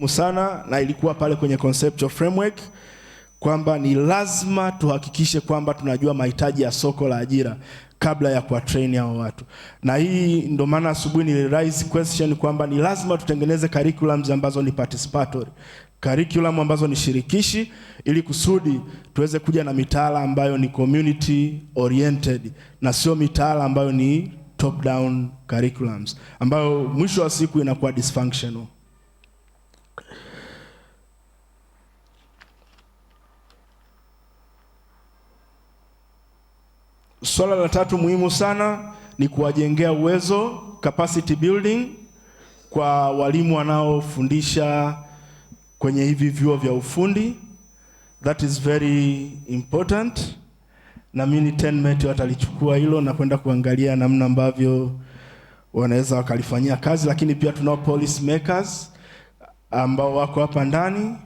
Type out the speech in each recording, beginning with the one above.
sana na ilikuwa pale kwenye conceptual framework kwamba ni lazima tuhakikishe kwamba tunajua mahitaji ya soko la ajira kabla ya kuwatrain hao watu. Na hii ndio maana asubuhi niliraise question kwamba ni lazima tutengeneze curriculums ambazo ni participatory, curriculum ambazo ni shirikishi, ili kusudi tuweze kuja na mitaala ambayo ni community oriented na sio mitaala ambayo ni top down curriculums ambayo mwisho wa siku inakuwa dysfunctional. Swala la tatu muhimu sana ni kuwajengea uwezo, capacity building, kwa walimu wanaofundisha kwenye hivi vyuo vya ufundi. That is very important. Na mimi teammate watalichukua hilo na kwenda kuangalia namna ambavyo wanaweza wakalifanyia kazi, lakini pia tunao policy makers ambao wako hapa ndani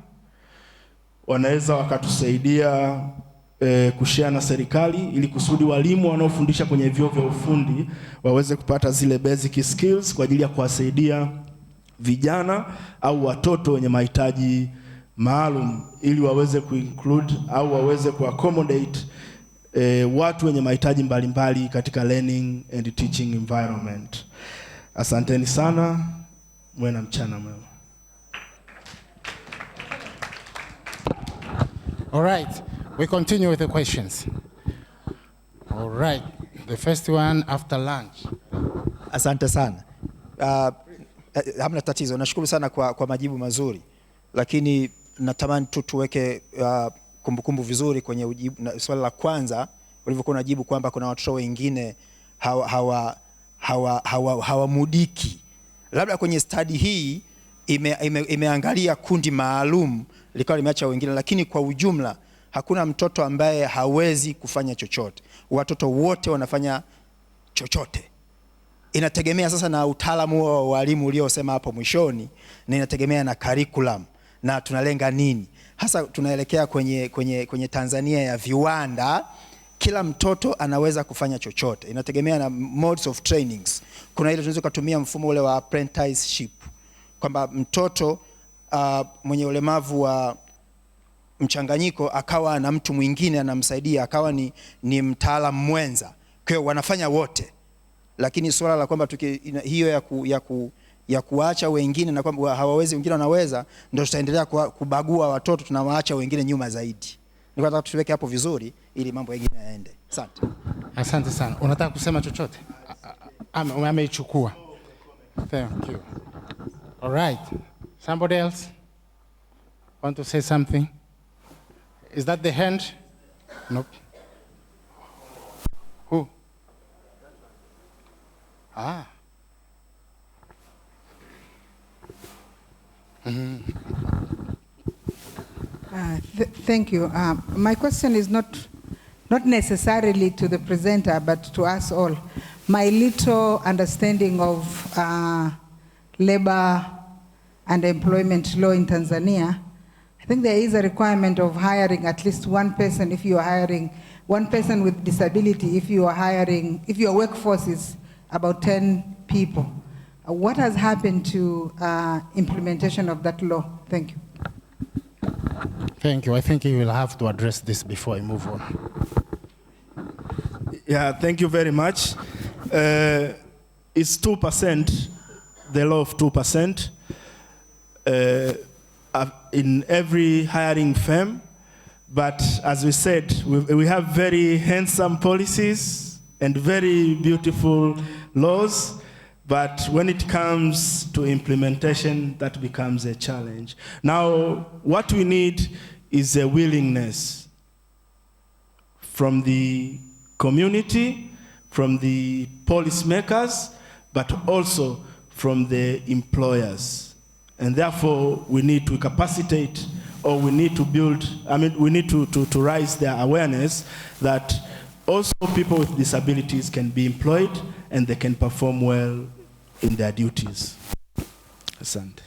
wanaweza wakatusaidia kushare na serikali ili kusudi walimu wanaofundisha kwenye vyuo vya ufundi waweze kupata zile basic skills kwa ajili ya kuwasaidia vijana au watoto wenye mahitaji maalum, ili waweze kuinclude au waweze kuaccommodate watu wenye mahitaji mbalimbali katika learning and teaching environment. Asanteni sana, mwe na mchana mwema. All right, we continue with the questions. All right, the first one after lunch. Asante sana. Hamna tatizo. Nashukuru sana kwa majibu mazuri. Lakini natamani tu tuweke kumbukumbu vizuri kwenye swali la kwanza ulivyokuwa unajibu kwamba kuna watoto wengine hawamudiki. Labda kwenye study hii imeangalia kundi maalum likawa limeacha wengine, lakini kwa ujumla hakuna mtoto ambaye hawezi kufanya chochote. Watoto wote wanafanya chochote. Inategemea sasa na utaalamu wa walimu uliosema hapo mwishoni, na inategemea na curriculum na tunalenga nini. Hasa tunaelekea kwenye Tanzania ya viwanda, kila mtoto anaweza kufanya chochote. Inategemea na modes of trainings. Kuna ile tunaweza kutumia mfumo ule wa apprenticeship, kwamba mtoto mwenye ulemavu wa mchanganyiko akawa na mtu mwingine anamsaidia, akawa ni mtaalamu mwenza. Kwa hiyo wanafanya wote. Lakini swala la kwamba hiyo ya kuacha wengine na kwamba hawawezi wengine wanaweza, ndio tutaendelea kubagua watoto, tunawaacha wengine nyuma zaidi. Nataka tuweke hapo vizuri ili mambo mengine yaende. Asante. Asante sana. Unataka kusema chochote? Ameichukua. Thank you. All right. Somebody else want to say something? Is that the hand? Nope. Who? Ah. Thank you. My question is not necessarily to the presenter, but to us all. My little understanding of labor and employment law in Tanzania, I think there is a requirement of hiring at least one person if you are hiring one person with disability, if your workforce is about 10 people. What has happened to implementation of that law? Thank you. Thank you. I think you will have to address this before I move on. Yeah, thank you very much. It's 2%, the law of 2%. In every hiring firm, but as we said, we have very handsome policies and very beautiful laws, but when it comes to implementation, that becomes a challenge. Now, what we need is a willingness from the community, from the policymakers, but also from the employers. And therefore, we need to capacitate, or we need to build, we need to raise their awareness that also people with disabilities can be employed and they can perform well in their duties. Asante.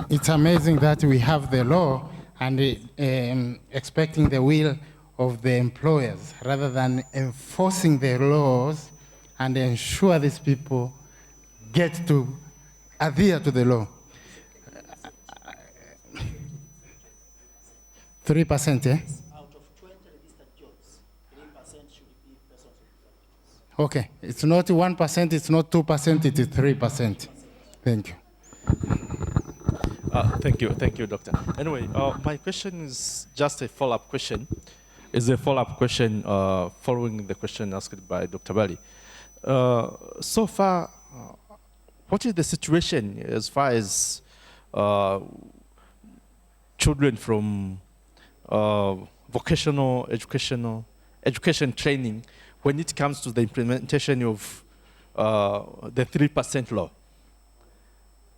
It's amazing that we have the law and expecting the will of the employers rather than enforcing the laws and ensure these people get to adhere to the law. 3%, eh? Out of 20 registered jobs, 3% should be persons with disabilities. Okay, it's not 1%, it's not 2%, it is 3%. Thank you. Thank you, Doctor. Anyway, my question is just a follow-up question. It's a follow-up question following the question asked by Dr. Bali. So far, what is the situation as far as children from vocational education training when it comes to the implementation of the 3% law?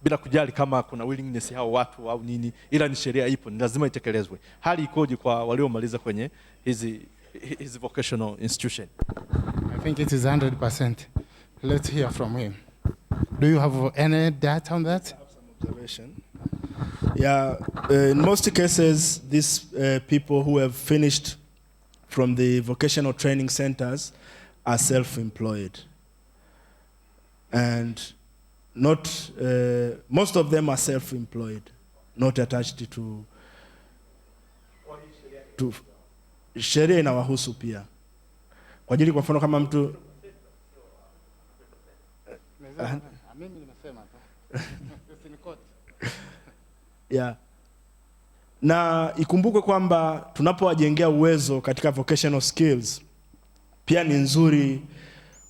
Bila kujali kama kuna willingness hao watu au nini, ila ni sheria ipo, ni lazima itekelezwe. Hali ikoje kwa waliomaliza kwenye hizi vocational institution? I think it is 100%. Let's hear from him. Do you have any data on that? I have some observation. Yeah, in most cases, these people who have finished from the vocational training centers are self-employed. And not, most of them are self-employed, not attached to sheria inawahusu pia. Kwa ajili kwa mfano kama mtu yeah. Na ikumbukwe kwamba tunapowajengea uwezo katika vocational skills pia ni nzuri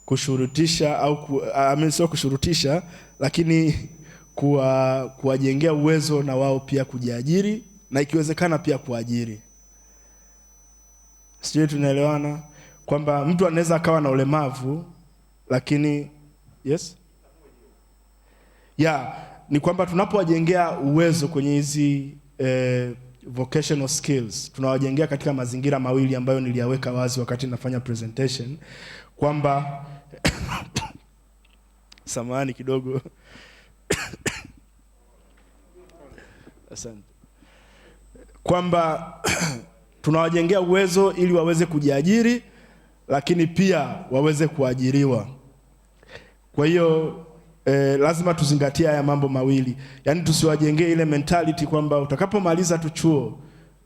kushurutisha au sio kushurutisha, lakini kuwajengea uwezo na wao pia kujiajiri na ikiwezekana pia kuajiri. Sio, tunaelewana kwamba mtu anaweza akawa na ulemavu lakini yes? Yeah, ni kwamba tunapowajengea uwezo kwenye hizi vocational skills, tunawajengea katika mazingira mawili ambayo niliyaweka wazi wakati nafanya presentation kwamba samahani kidogo asante, kwamba tunawajengea uwezo ili waweze kujiajiri lakini pia waweze kuajiriwa. Kwa hiyo lazima tuzingatie haya mambo mawili. Yaani tusiwajengee ile mentality kwamba utakapomaliza tu chuo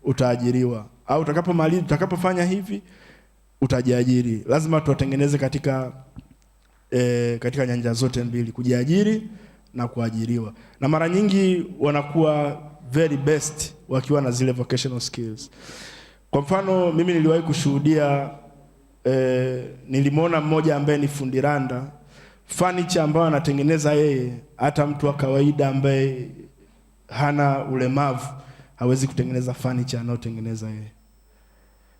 utaajiriwa au utakapofanya hivi utajiajiri. Lazima tuwatengeneze katika nyanja zote mbili, kujiajiri na kuajiriwa. Na mara nyingi wanakuwa very best wakiwa na zile vocational skills. Kwa mfano mimi niliwahi kushuhudia nilimwona mmoja ambaye ni fundi randa, furniture ambayo anatengeneza yeye, hata mtu wa kawaida ambaye hana ulemavu hawezi kutengeneza furniture anayotengeneza yeye.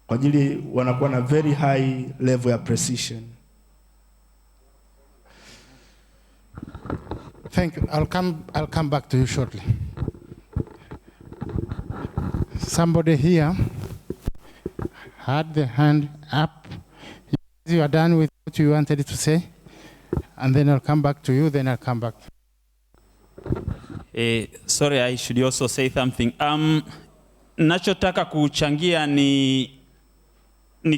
Kwa ajili wanakuwa na very high level ya precision. Thank you. I'll come back to you shortly. Somebody here had the hand up. You are done with what you wanted to say, and then I'll come back to you, then I'll come back. Sorry, I should also say something. Nachotaka kuchangia ni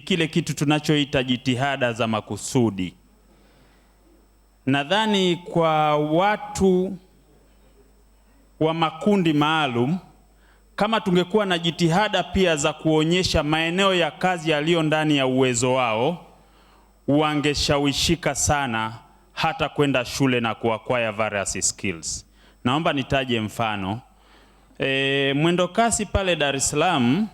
kile kitu tunachoita jitihada za makusudi. Nadhani kwa watu wa makundi maalum, kama tungekuwa na jitihada pia za kuonyesha maeneo ya kazi yaliyo ndani ya uwezo wao, wangeshawishika sana hata kwenda shule na kuacquire various skills. Naomba nitaje mfano. Mwendo kasi pale Dar es Salaam,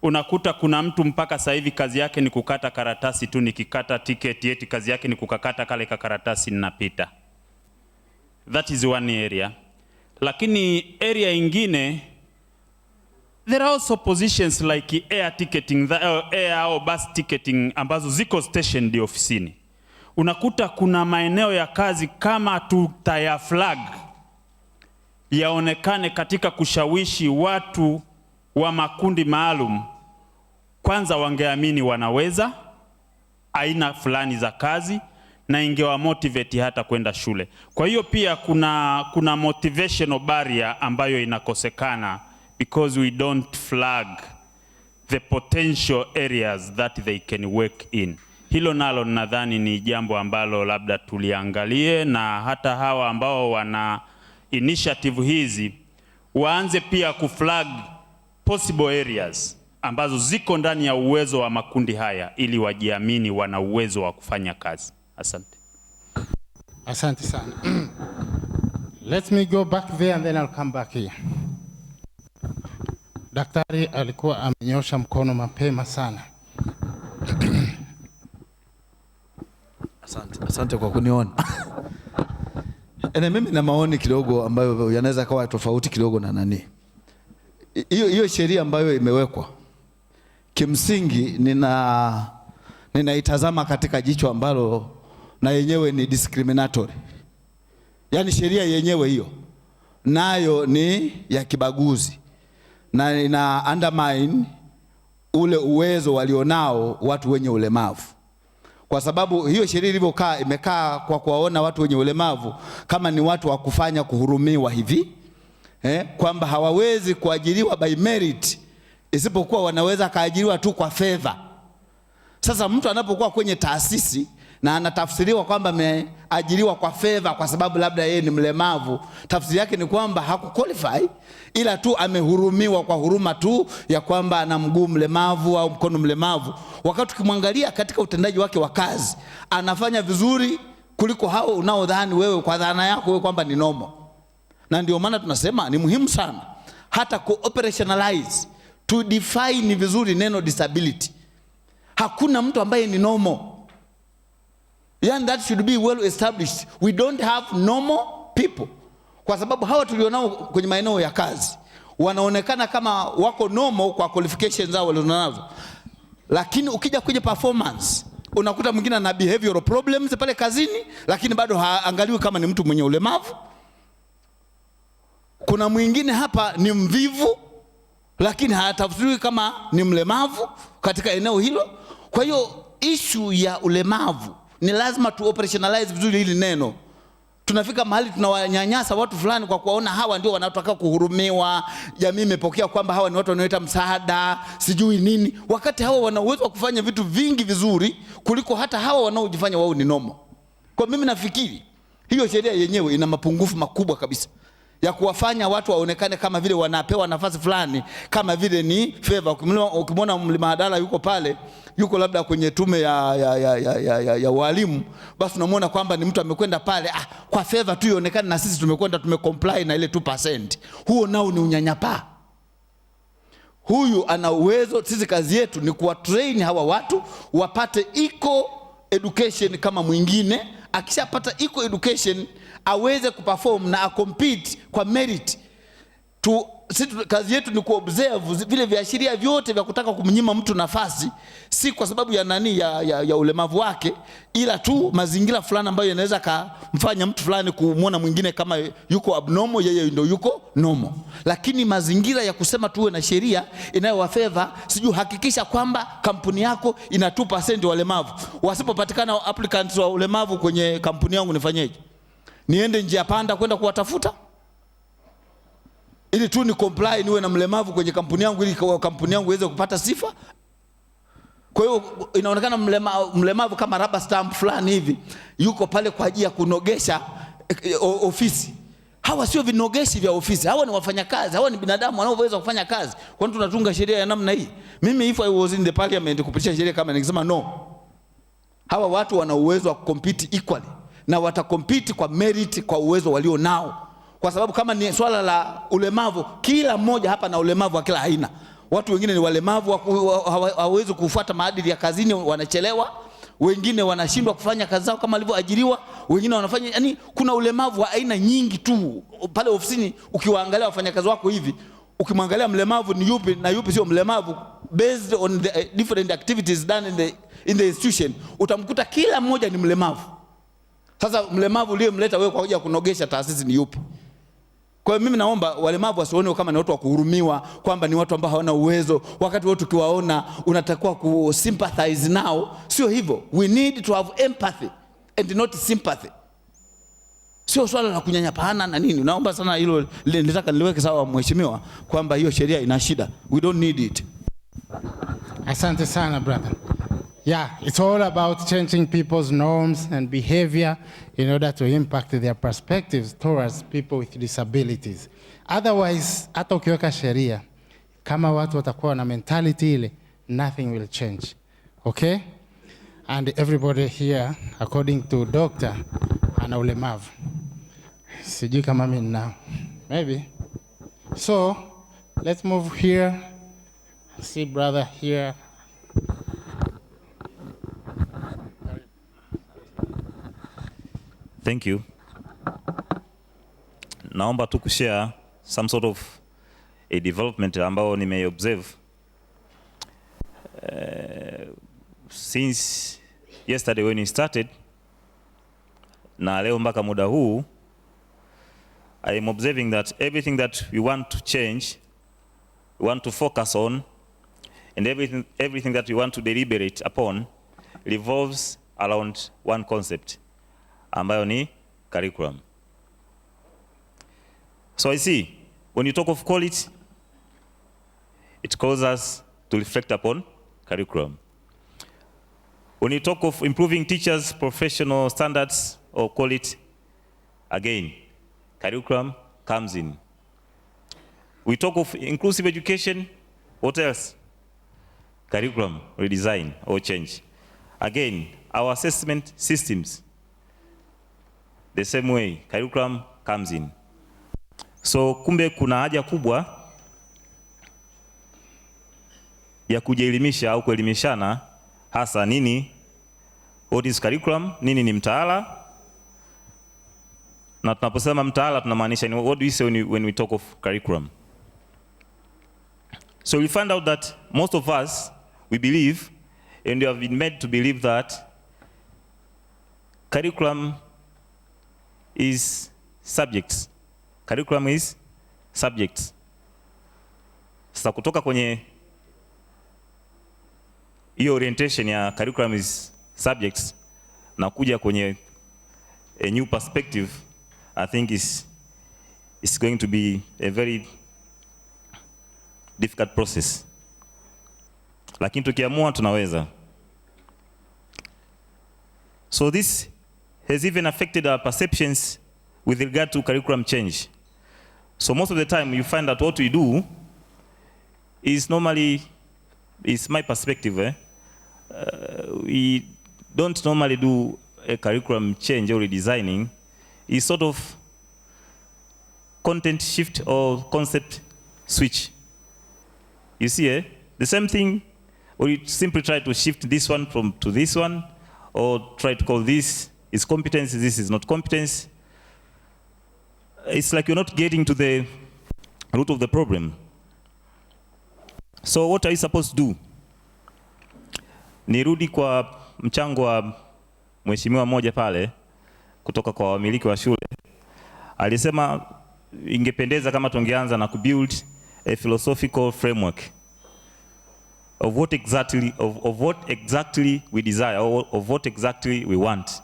unakuta kuna mtu mpaka sasa hivi kazi yake ni kukata karatasi tu, nikikata tiketi eti kazi yake ni kukakata kale karatasi ninapita. That is one area. Lakini area ingine, there are also positions like air ticketing, air au bus ticketing ambazo ziko stationed ofisini. Unakuta kuna maeneo ya kazi kama tutaya flag yaonekane katika kushawishi watu wa makundi maalum. Kwanza wangeamini wanaweza aina fulani za kazi na ingewa motivate hata kwenda shule. Kwa hiyo pia kuna motivational barrier ambayo inakosekana because we don't flag the potential areas that they can work in. Hilo nalo nadhani ni jambo ambalo labda tuliangalie, na hata hawa ambao initiative hizi waanze pia kuflag possible areas ambazo ziko ndani ya uwezo wa makundi haya ili wajiamini wana uwezo wa kufanya kazi. Asante. Asante sana. Let me go back there and then I'll come back here. Daktari alikuwa amenyosha mkono mapema sana. Asante kwa kuniona. Mimi na maoni kidogo ambayo yanaweza kawa tofauti kidogo na nani. Hiyo sheria ambayo imewekwa, kimsingi ninaitazama katika jicho ambalo na yenyewe ni discriminatory. Yaani sheria yenyewe hiyo nayo ni ya kibaguzi na ina undermine ule uwezo walionao watu wenye ulemavu. Kwa sababu hiyo sheria ilivyokaa imekaa kwa kuwaona watu wenye ulemavu kama ni watu wa kufanya kuhurumiwa hivi, kwamba hawawezi kuajiriwa by merit isipokuwa wanaweza kaajiriwa tu kwa favor. Sasa mtu anapokuwa kwenye taasisi na anatafsiriwa kwamba ameajiriwa kwa favor kwa sababu labda yeye ni mlemavu, tafsiri yake ni kwamba hakuqualify, ila tu amehurumiwa kwa huruma tu ya kwamba ana mguu mlemavu au mkono mlemavu, wakati ukimwangalia katika utendaji wake wa kazi anafanya vizuri kuliko hao unaodhani wewe kwa dhana yako wewe kwamba ni normal. Na ndio maana tunasema ni muhimu sana hata ku-operationalize, to define vizuri neno disability. Hakuna mtu ambaye ni normal. And that should be well established. We don't have normal people. Kwa sababu hawa tulionao kwenye maeneo ya kazi wanaonekana kama wako normal kwa qualifications zao walizonazo. Lakini ukija kwenye performance unakuta mwingine ana behavioral problems pale kazini lakini bado haangaliwi kama ni mtu mwenye ulemavu. Kuna mwingine hapa ni mvivu lakini hatafsiriwi kama ni mlemavu katika eneo hilo. Kwa hiyo issue ya ulemavu ni lazima tu operationalize vizuri hili neno. Tunafika mahali tunawanyanyasa watu fulani kwa kuwaona hawa ndio wanataka kuhurumiwa. Jamii imepokea kwamba hawa ni watu wanaoita msaada, sijui nini. Wakati hawa wana uwezo wa kufanya vitu vingi vizuri kuliko hata hawa wanaojifanya wao ni normal. Kwa mimi nafikiri hiyo sheria yenyewe ina mapungufu makubwa kabisa ya kuwafanya watu waonekane kama vile wanapewa nafasi fulani kama vile ni favor. Ukimwona mlimadala yuko pale, yuko labda kwenye tume ya walimu, basi unamwona kwamba ni mtu amekwenda pale kwa favor tu ionekane na sisi tumekwenda tumecomply na ile 2%. Huo nao ni unyanyapaa. Huyu ana uwezo, sisi kazi yetu ni kuwatrain hawa watu wapate equal education kama mwingine. Akishapata equal education aweze kuperform na compete kwa merit. Sisi kazi yetu ni kuobserve vile viashiria vyote vya kutaka kumnyima mtu nafasi, si kwa sababu ya nani ya ulemavu wake, ila tu mazingira fulani ambayo yanaweza kumfanya mtu fulani kumuona mwingine kama yuko abnormal, yeye ndio yuko normal. Lakini mazingira ya kusema tuwe na sheria inayowafavor, sijui hakikisha kwamba kampuni yako ina 2% walemavu. Wasipopatikana applicants wa ulemavu kwenye kampuni yangu nifanyeje? Niende njia panda kwenda kuwatafuta ili tu ni comply niwe na mlemavu kwenye kampuni yangu ili kampuni yangu iweze kupata sifa? Kwa hiyo inaonekana mlemavu kama rubber stamp fulani hivi yuko pale kwa ajili ya kunogesha ofisi. Hawa sio vinogeshi vya ofisi. Hawa ni wafanyakazi, hawa ni binadamu wanaoweza kufanya kazi. Kwa nini tunatunga sheria ya namna hii? Mimi if I was in the parliament kupitisha sheria kama ningesema no. Hawa watu wana uwezo wa compete equally na watakompiti kwa merit, kwa uwezo walio nao. Kwa sababu kama ni swala la ulemavu, kila mmoja hapa na ulemavu wa kila aina. Watu wengine ni walemavu hawawezi kufuata maadili ya kazini, wanachelewa. Wengine wanashindwa kufanya kazi zao kama walivyoajiriwa. Wengine wanafanya, yani kuna ulemavu wa aina nyingi tu. Pale ofisini ukiwaangalia wafanyakazi wako hivi, ukimwangalia mlemavu ni yupi na yupi sio mlemavu based on the different activities done in the institution, utamkuta kila mmoja ni mlemavu. Sasa mlemavu uliyemleta wewe kwa hoja kunogesha taasisi ni yupi? Kwa hiyo mimi naomba walemavu wasione kama ni watu wa kuhurumiwa, kwamba ni watu ambao hawana uwezo. Wakati wote ukiwaona unatakiwa kusympathize nao. Sio hivyo. We need to have empathy and not sympathy. Sio swala la kunyanyapana na nini. Naomba sana hilo nitaka niliweke sawa mheshimiwa kwamba hiyo sheria ina shida. We don't need it. Asante sana brother. Yeah, it's all about changing people's norms and behavior in order to impact their perspectives towards people with disabilities. Otherwise, hata ukiweka sheria, kama watu watakuwa na mentality ile, nothing will change. Okay? And everybody here, according to doctor, ana ulemavu. Sijui kama mimi ninao. Maybe. So, let's move here. See brother here. Thank you. Naomba tu kushare some sort of a development ambao nimeobserve since yesterday when we started na leo mpaka muda huu. I am observing that everything that we want to change, we want to focus on, and everything that we want to deliberate upon revolves around one concept, ambayo ni curriculum. So I see, when you talk of quality, it calls us to reflect upon curriculum. When you talk of improving teachers' professional standards or quality, again, curriculum comes in. We talk of inclusive education, what else? Curriculum, redesign or change. Again, our assessment systems, the same way, curriculum comes in. So kumbe kuna haja kubwa ya kujielimisha au kuelimishana hasa nini, what is curriculum, nini ni mtaala, na tunaposema mtaala tunamaanisha ni what do we say when we talk of curriculum. So we find out that most of us, we believe, and we have been made to believe that curriculum is subjects. Curriculum is subjects. Sasa kutoka kwenye hiyo orientation ya curriculum is subjects na kuja kwenye a new perspective, I think is going to be a very difficult process. Lakini tukiamua tunaweza. So this has even affected our perceptions with regard to curriculum change. So most of the time you find that what we do is normally, is my perspective, we don't normally do a curriculum change or redesigning. It's sort of content shift or concept switch. You see, the same thing, or you simply try to shift this one to this one, or try to call this is competence, this is not competence. It's like you're not getting to the root of the problem. So what are you supposed to do? Nirudi kwa mchango wa mheshimiwa mmoja pale kutoka kwa wamiliki wa shule. Alisema ingependeza kama tungeanza na kubuild a philosophical framework of what exactly we desire, or of what exactly we want.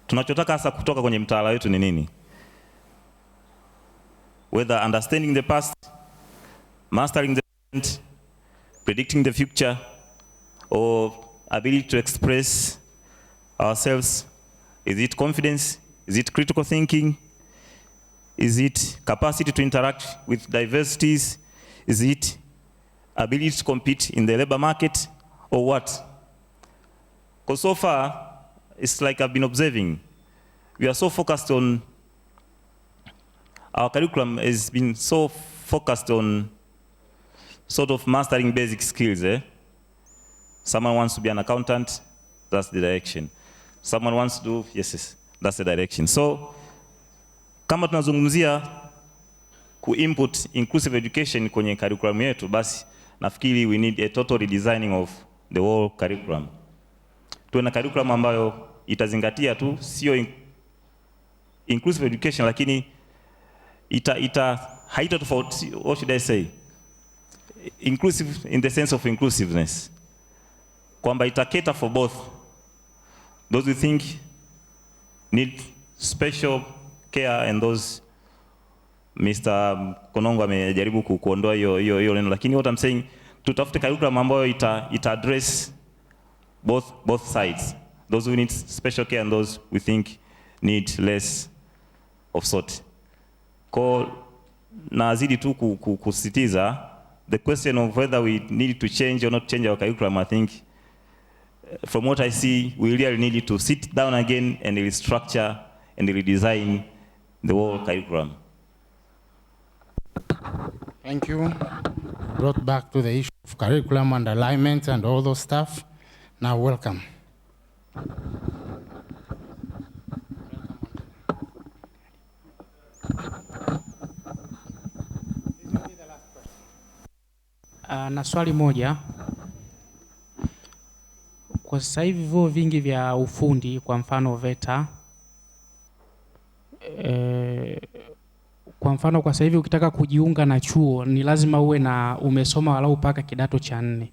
Tunachotaka hasa kutoka kwenye mtaala wetu ni nini? Whether understanding the past, mastering the present, predicting the future, or ability to express ourselves. Is it confidence? Is it critical thinking? Is it capacity to interact with diversities? Is it ability to compete in the labor market, or what? Because so far, it's like I've been observing, we are so focused on, our curriculum has been so focused on sort of mastering basic skills. Someone wants to be an accountant, that's the direction. Someone wants to do, yes, that's the direction. So, kama tunazungumzia ku-input inclusive education kwenye curriculum yetu, basi nafikiri we need a total redesigning of the whole curriculum. Tuwe na curriculum ambayo itazingatia tu sio inclusive education, lakini haita tofauti, what should I say, inclusive in the sense of inclusiveness, kwamba ita cater for both those who think need special care and those Mr. Konongo amejaribu kuondoa hiyo neno, lakini what I'm saying, tutafute curriculum ambayo ita address both sides, those who need special care and those we think need less of sort. Kwa nazidi tu kusisitiza the question of whether we need to change or not change our curriculum. I think from what I see, we really need to sit down again and restructure and redesign the whole curriculum. Thank you. Brought back to the issue of curriculum and alignment and all those stuff. Now, welcome. Na swali moja. Kwa sasa hivi vyuo vingi vya ufundi, kwa mfano VETA, kwa mfano kwa sasa hivi ukitaka kujiunga na chuo ni lazima uwe na umesoma walau mpaka kidato cha 4,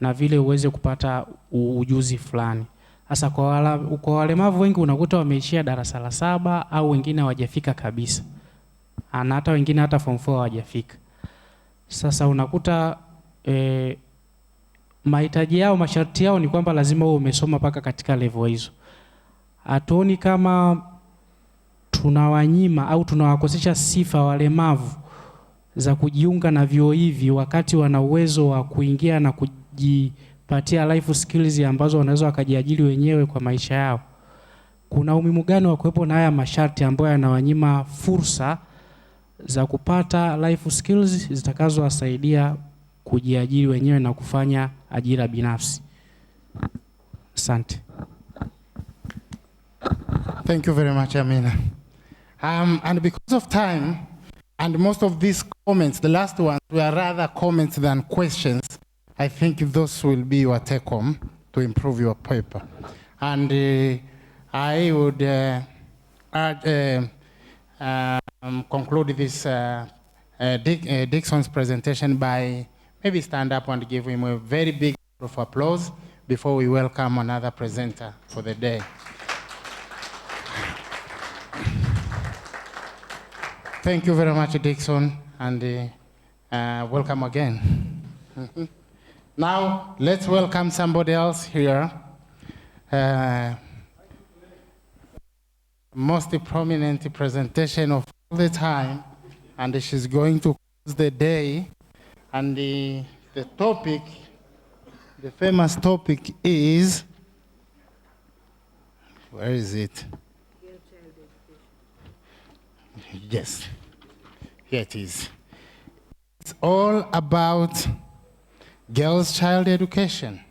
na vile uweze kupata ujuzi fulani. Sasa kwa walemavu wengi unakuta wameishia darasa la 7 au wengine hawajafika kabisa, na hata wengine hata form 4 hawajafika. Sasa unakuta mahitaji yao, masharti yao ni kwamba lazima uwe umesoma mpaka katika level hizo. Hatuoni kama tunawanyima au tunawakosesha sifa walemavu za kujiunga na vyuo hivi wakati wana uwezo wa kuingia na kujipatia life skills ambazo wanaweza wakajiajiri wenyewe kwa maisha yao. Kuna umuhimu gani wa kuwepo na haya masharti ambayo yanawanyima fursa za kupata life skills zitakazowasaidia kujiajiri wenyewe na kufanya ajira binafsi? Asante. Thank you very much, Amina. And because of time, and most of these comments, the last ones, were rather comments than questions, I think those will be your take-home to improve your paper. And I would conclude this Dixon's presentation by maybe stand up and give him a very big round of applause before we welcome another presenter for the day. Thank you very much, Dixon, and welcome again. Now, let's welcome somebody else here. Most prominent presentation of all the time, and she's going to close the day. And the topic, the famous topic is, where is it? Yes, here it is. It's all about girls' child education.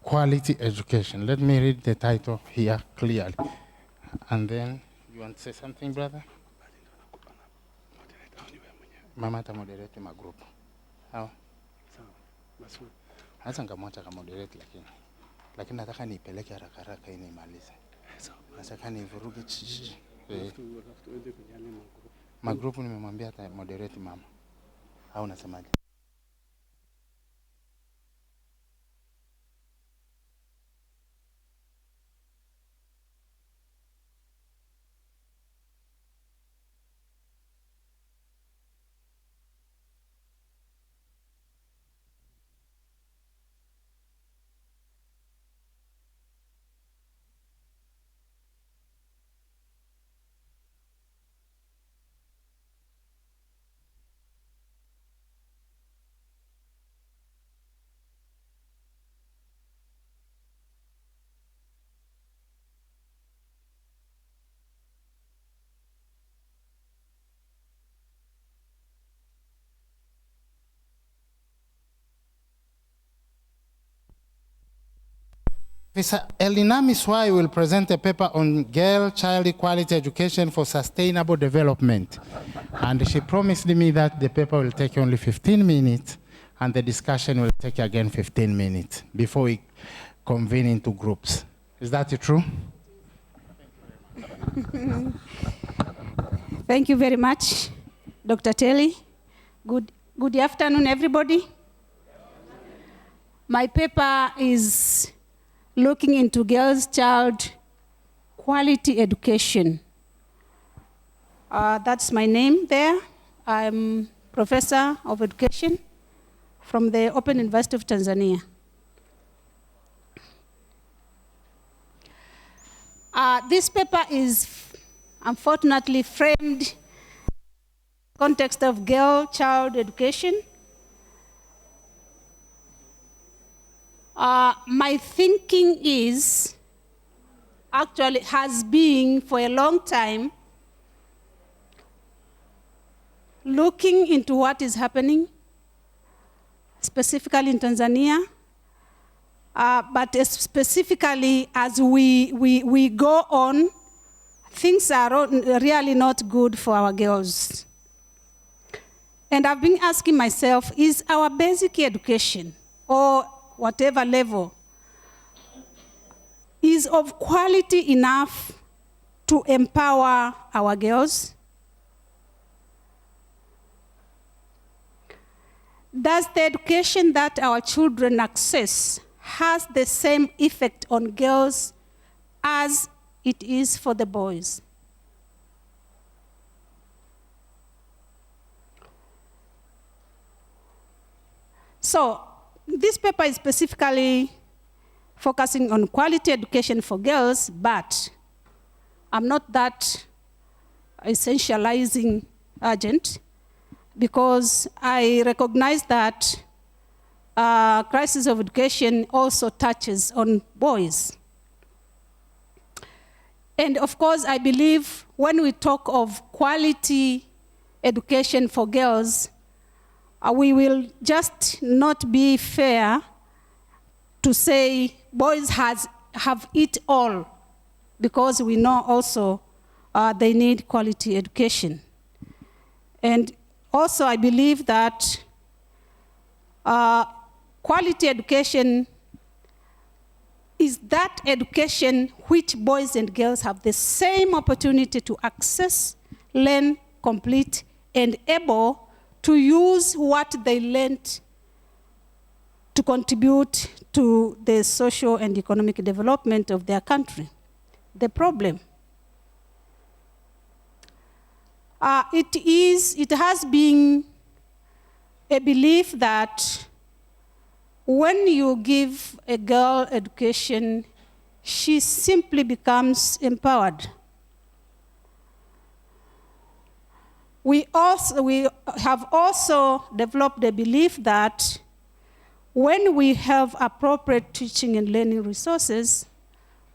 Quality education. Let me read the title here clearly. And then, you want to say something, brother? Mama ta moderate ma group. How? Hasa ngamwacha ka moderate lakini nataka nipeleke haraka ili nimalize. Nataka nivuruge chichi. Magrupu nimemwambia hata moderate mama. Au unasemaje? Professor Elinami Swai will present a paper on girl child equality education for sustainable development. And she promised me that the paper will take only 15 minutes and the discussion will take again 15 minutes before we convene into groups. Is that true? Thank you very much, Dr. Telly. Good afternoon, everybody. My paper is looking into girls' child quality education. That's my name there. I'm Professor of Education from the Open University of Tanzania. This paper is unfortunately framed in the context of girl-child education. My thinking is, actually has been for a long time, looking into what is happening, specifically in Tanzania, but specifically as we go on, things are really not good for our girls. And I've been asking myself, is our basic education, or whatever level, is of quality enough to empower our girls? Does the education that our children access has the same effect on girls as it is for the boys? So this paper is specifically focusing on quality education for girls, but I'm not that essentializing agent, because I recognize that crisis of education also touches on boys. And of course, I believe when we talk of quality education for girls, we will just not be fair to say boys have it all, because we know also they need quality education. And also I believe that quality education is that education which boys and girls have the same opportunity to access, learn, complete, and able to use what they learned to contribute to the social and economic development of their country. The problem, it has been a belief that when you give a girl education, she simply becomes empowered. We have also developed a belief that when we have appropriate teaching and learning resources,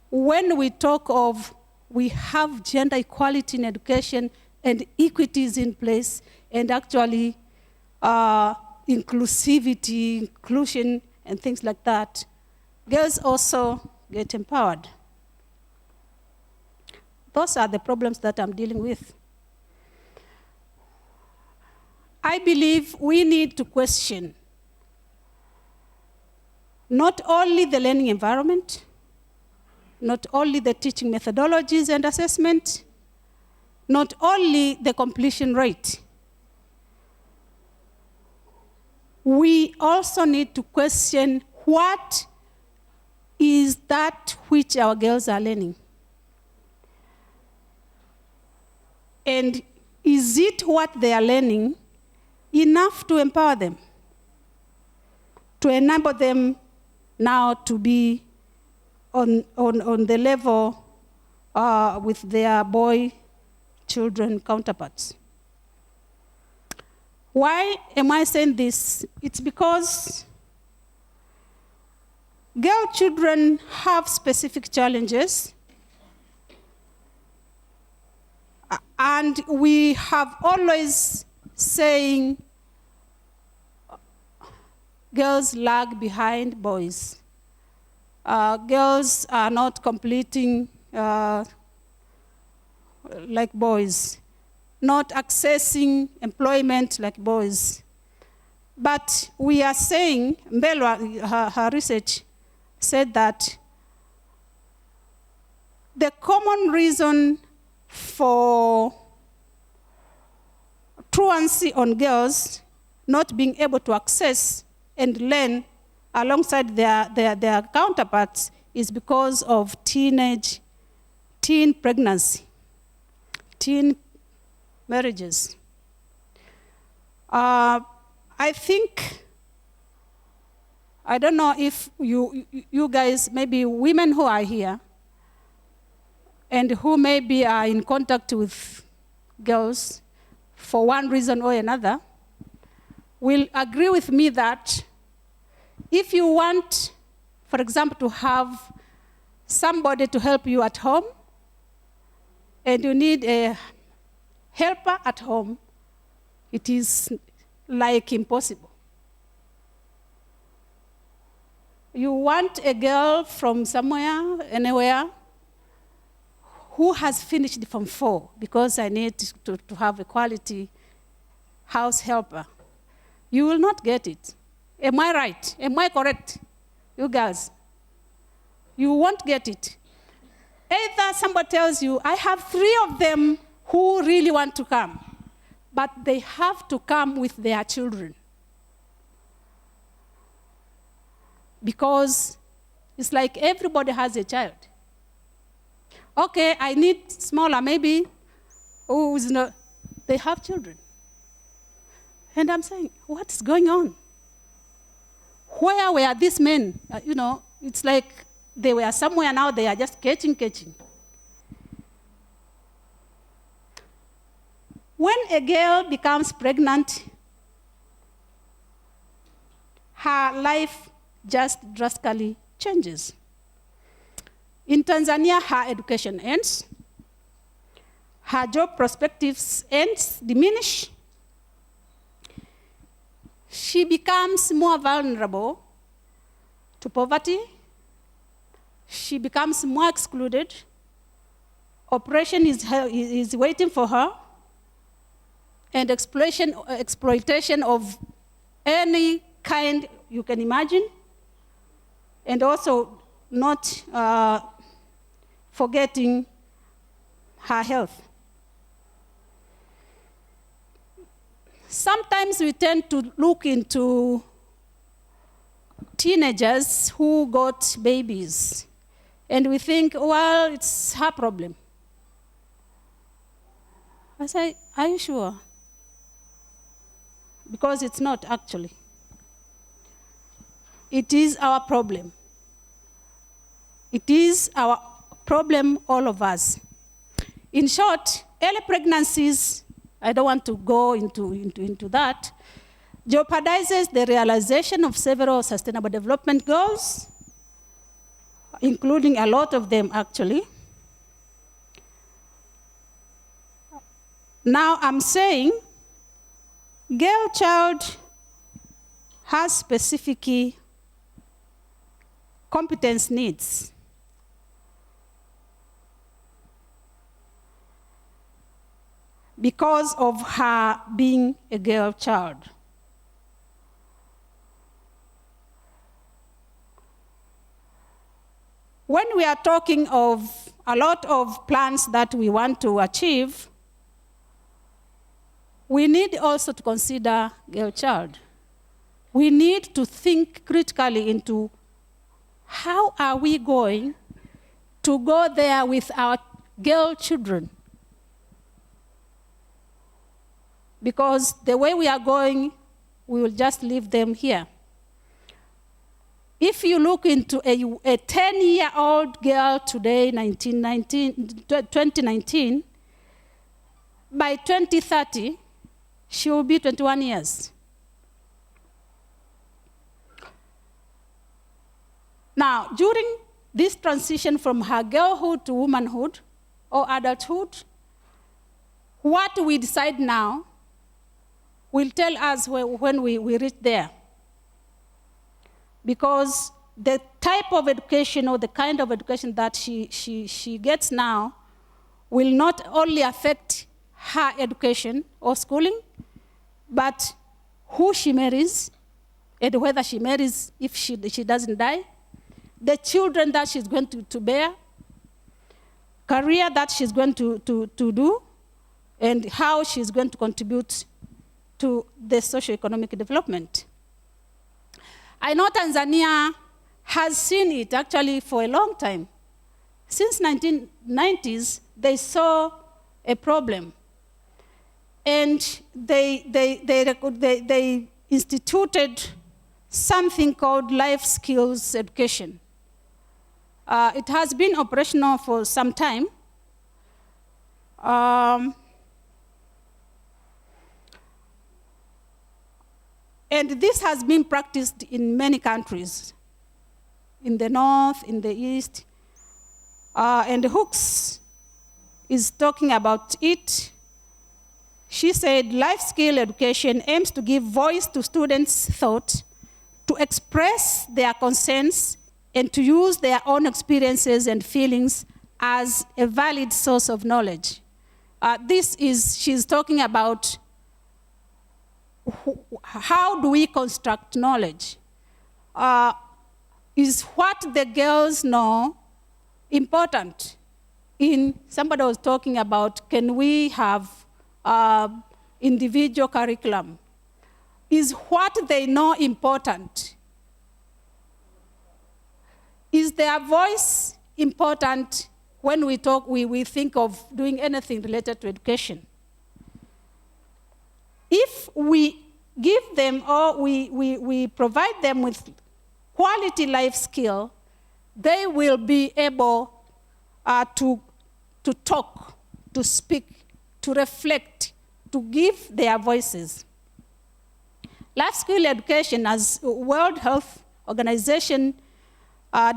when we talk of we have gender equality in education and equities in place, and actually inclusivity, inclusion, and things like that, girls also get empowered. Those are the problems that I'm dealing with. I believe we need to question not only the learning environment, not only the teaching methodologies and assessment, not only the completion rate. We also need to question what is that which our girls are learning. And is it what they are learning enough to empower them, to enable them now to be on the level with their boy children counterparts? Why am I saying this? It's because girl children have specific challenges, and we have always saying girls lag behind boys. Girls are not completing like boys, not accessing employment like boys. But we are saying, Mbelwa, her research said that the common reason for truancy on girls not being able to access and learn alongside their counterparts is because of teen pregnancy, teen marriages. I think, I don't know if you guys, maybe women who are here and who maybe are in contact with girls for one reason or another, will agree with me that if you want, for example, to have somebody to help you at home, and you need a helper at home, it is like impossible. You want a girl from somewhere, anywhere, who has finished from 4, because I need to have a quality house helper. You will not get it. Am I right? Am I correct? You guys, you won't get it. Either somebody tells you, I have 3 of them who really want to come, but they have to come with their children. Because it's like everybody has a child. Okay, I need smaller, maybe, who's not, they have children. And I'm saying, what is going on? Where were these men? It's like they were somewhere, now they are just catching. When a girl becomes pregnant, her life just drastically changes. In Tanzania, her education ends, her job perspectives diminish. She becomes more vulnerable to poverty. She becomes more excluded. Oppression is waiting for her, and exploitation of any kind you can imagine, and also not forgetting her health. Sometimes we tend to look into teenagers who got babies, and we think, well, it's her problem. I say, are you sure? Because it's not actually. It is our problem. It is our problem, all of us. In short, early pregnancies, I don't want to go into that, jeopardizes the realization of several sustainable development goals, including a lot of them actually. Now I'm saying, girl child has specific competence needs. Because of her being a girl child. When we are talking of a lot of plans that we want to achieve, we need also to consider girl child. We need to think critically into how are we going to go there with our girl children. Because the way we are going, we will just leave them here. If you look into a 10-year-old girl today, 2019, by 2030, she will be 21 years. Now, during this transition from her girlhood to womanhood or adulthood, what we decide now will tell us when we reach there. Because the type of education or the kind of education that she gets now will not only affect her education or schooling, but who she marries, and whether she marries if she doesn't die, the children that she's going to bear, career that she's going to do, and how she's going to contribute to the socio-economic development. I know Tanzania has seen it actually for a long time. Since 1990s, they saw a problem. And they instituted something called life skills education. It has been operational for some time. And this has been practiced in many countries, in the north, in the east. And Hooks is talking about it. She said, life skill education aims to give voice to students' thought, to express their concerns, and to use their own experiences and feelings as a valid source of knowledge. She's talking about how do we construct knowledge? Is what the girls know important? Somebody was talking about, can we have individual curriculum? Is what they know important? Is their voice important when we talk, we think of doing anything related to education? If we give them or we provide them with quality life skill, they will be able to talk, to speak, to reflect, to give their voices. Life skill education, as World Health Organization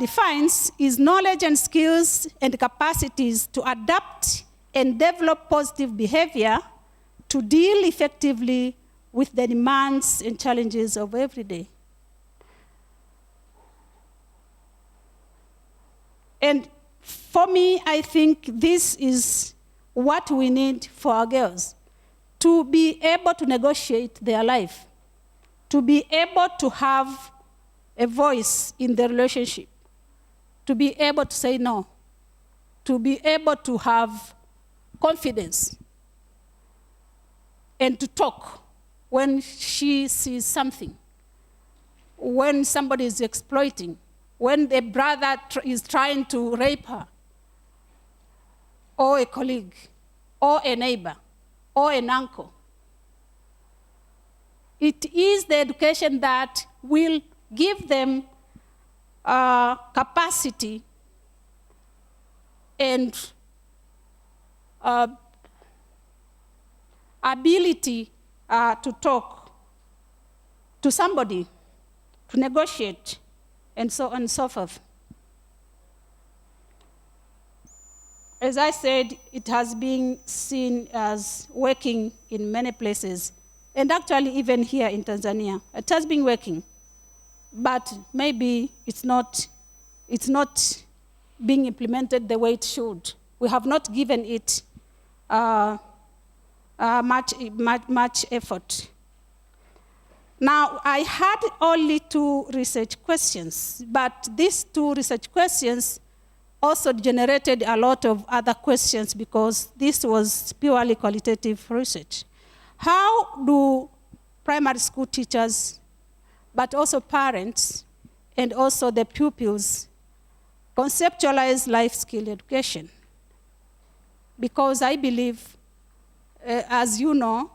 defines, is knowledge and skills and capacities to adapt and develop positive behavior to deal effectively with the demands and challenges of every day. And for me, I think this is what we need for our girls, to be able to negotiate their life, to be able to have a voice in the relationship, to be able to say no, to be able to have confidence, and to talk when she sees something, when somebody is exploiting, when a brother is trying to rape her, or a colleague, or a neighbor, or an uncle. It is the education that will give them capacity and ability to talk to somebody, to negotiate, and so on and so forth. As I said, it has been seen as working in many places, and actually even here in Tanzania, it has been working, but maybe it's not being implemented the way it should. We have not given it much effort. Now, I had only 2 research questions, but these 2 research questions also generated a lot of other questions because this was purely qualitative research. How do primary school teachers, but also parents, and also the pupils, conceptualize life skill education? Because I believe, as you know,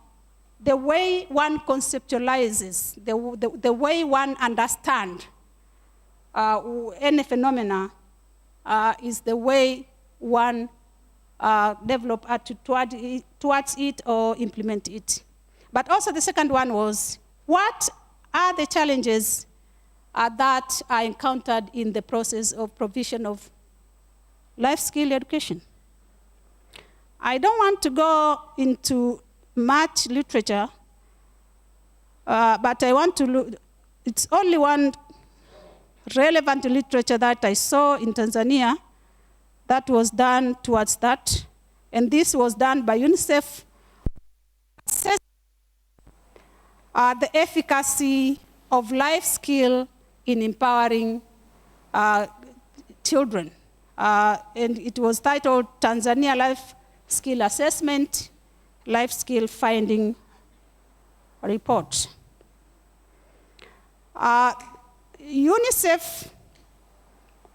the way one conceptualizes, the way one understands any phenomena is the way one develop attitude towards it or implement it. But also the second one was, what are the challenges that are encountered in the process of provision of life skill education? I don't want to go into much literature, but I want to look, it's only one relevant literature that I saw in Tanzania that was done towards that, and this was done by UNICEF, the efficacy of life skill in empowering children. And it was titled Tanzania Life Skill Assessment, Life Skill Finding Report. UNICEF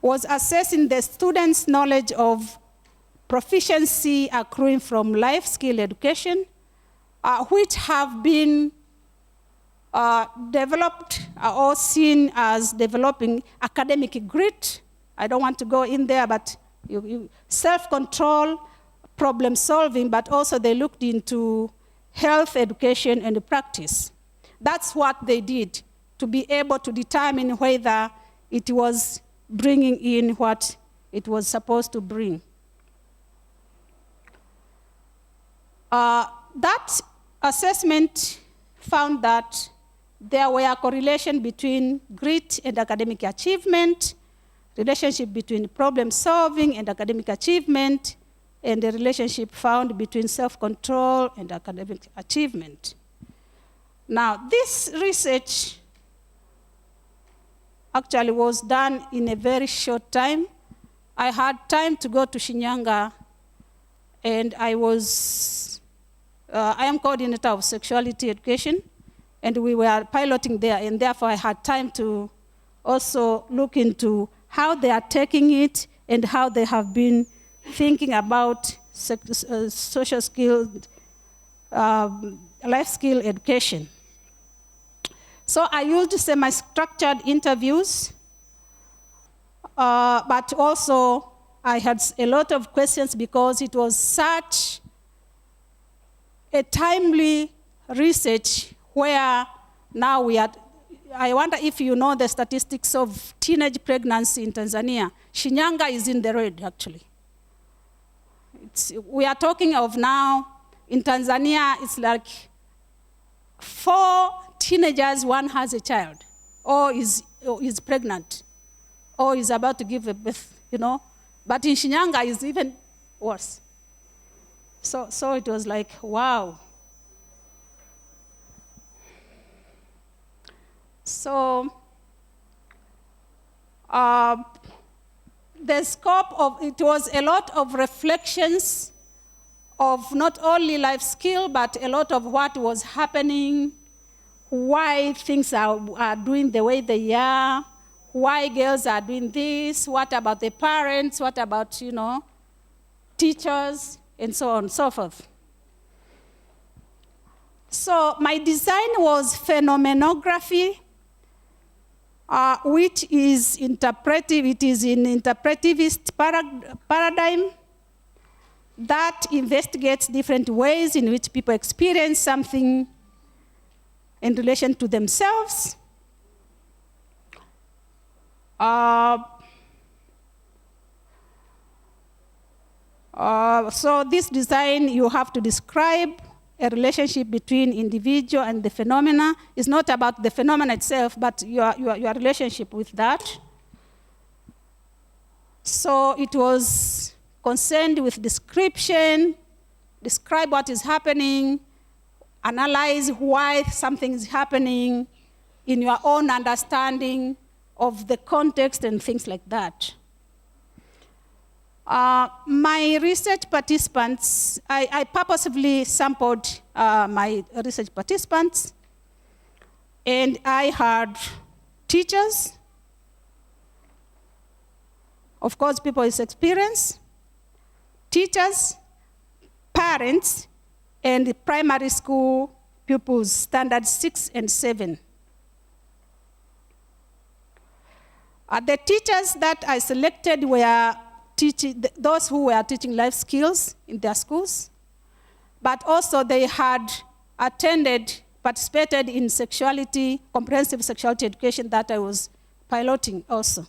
was assessing the students' knowledge of proficiency accruing from life skill education, which have been developed or seen as developing academic grit. I don't want to go in there, but self-control, problem solving, but also they looked into health education and practice. That's what they did to be able to determine whether it was bringing in what it was supposed to bring. That assessment found that there were a correlation between grit and academic achievement, relationship between problem solving and academic achievement, and the relationship found between self-control and academic achievement. Now, this research actually was done in a very short time. I had time to go to Shinyanga, and I am coordinator of sexuality education, and we were piloting there, and therefore I had time to also look into how they are taking it and how they have been thinking about social skill, life skill education. So I used semi-structured interviews, but also I had a lot of questions because it was such a timely research where now we are. I wonder if you know the statistics of teenage pregnancy in Tanzania. Shinyanga is in the red, actually. We are talking of now, in Tanzania, it's like 4 teenagers, 1 has a child, or is pregnant, or is about to give a birth, you know. But in Shinyanga, it's even worse. So it was like, wow. So the scope of it was a lot of reflections of not only life skill, but a lot of what was happening, why things are doing the way they are, why girls are doing this, what about the parents, what about, you know, teachers, and so on and so forth. So my design was phenomenography, which is interpretive. It is in interpretivist paradigm that investigates different ways in which people experience something in relation to themselves. So this design, you have to describe a relationship between individual and the phenomena. It's not about the phenomena itself, but your relationship with that. So it was concerned with description, describe what is happening, analyze why something is happening in your own understanding of the context and things like that. My research participants, I purposefully sampled my research participants, and I had teachers, of course, people with experience, teachers, parents, and primary school pupils, standard 6 and 7. The teachers that I selected were those who were teaching life skills in their schools, but also they had participated in sexuality, comprehensive sexuality education that I was piloting also.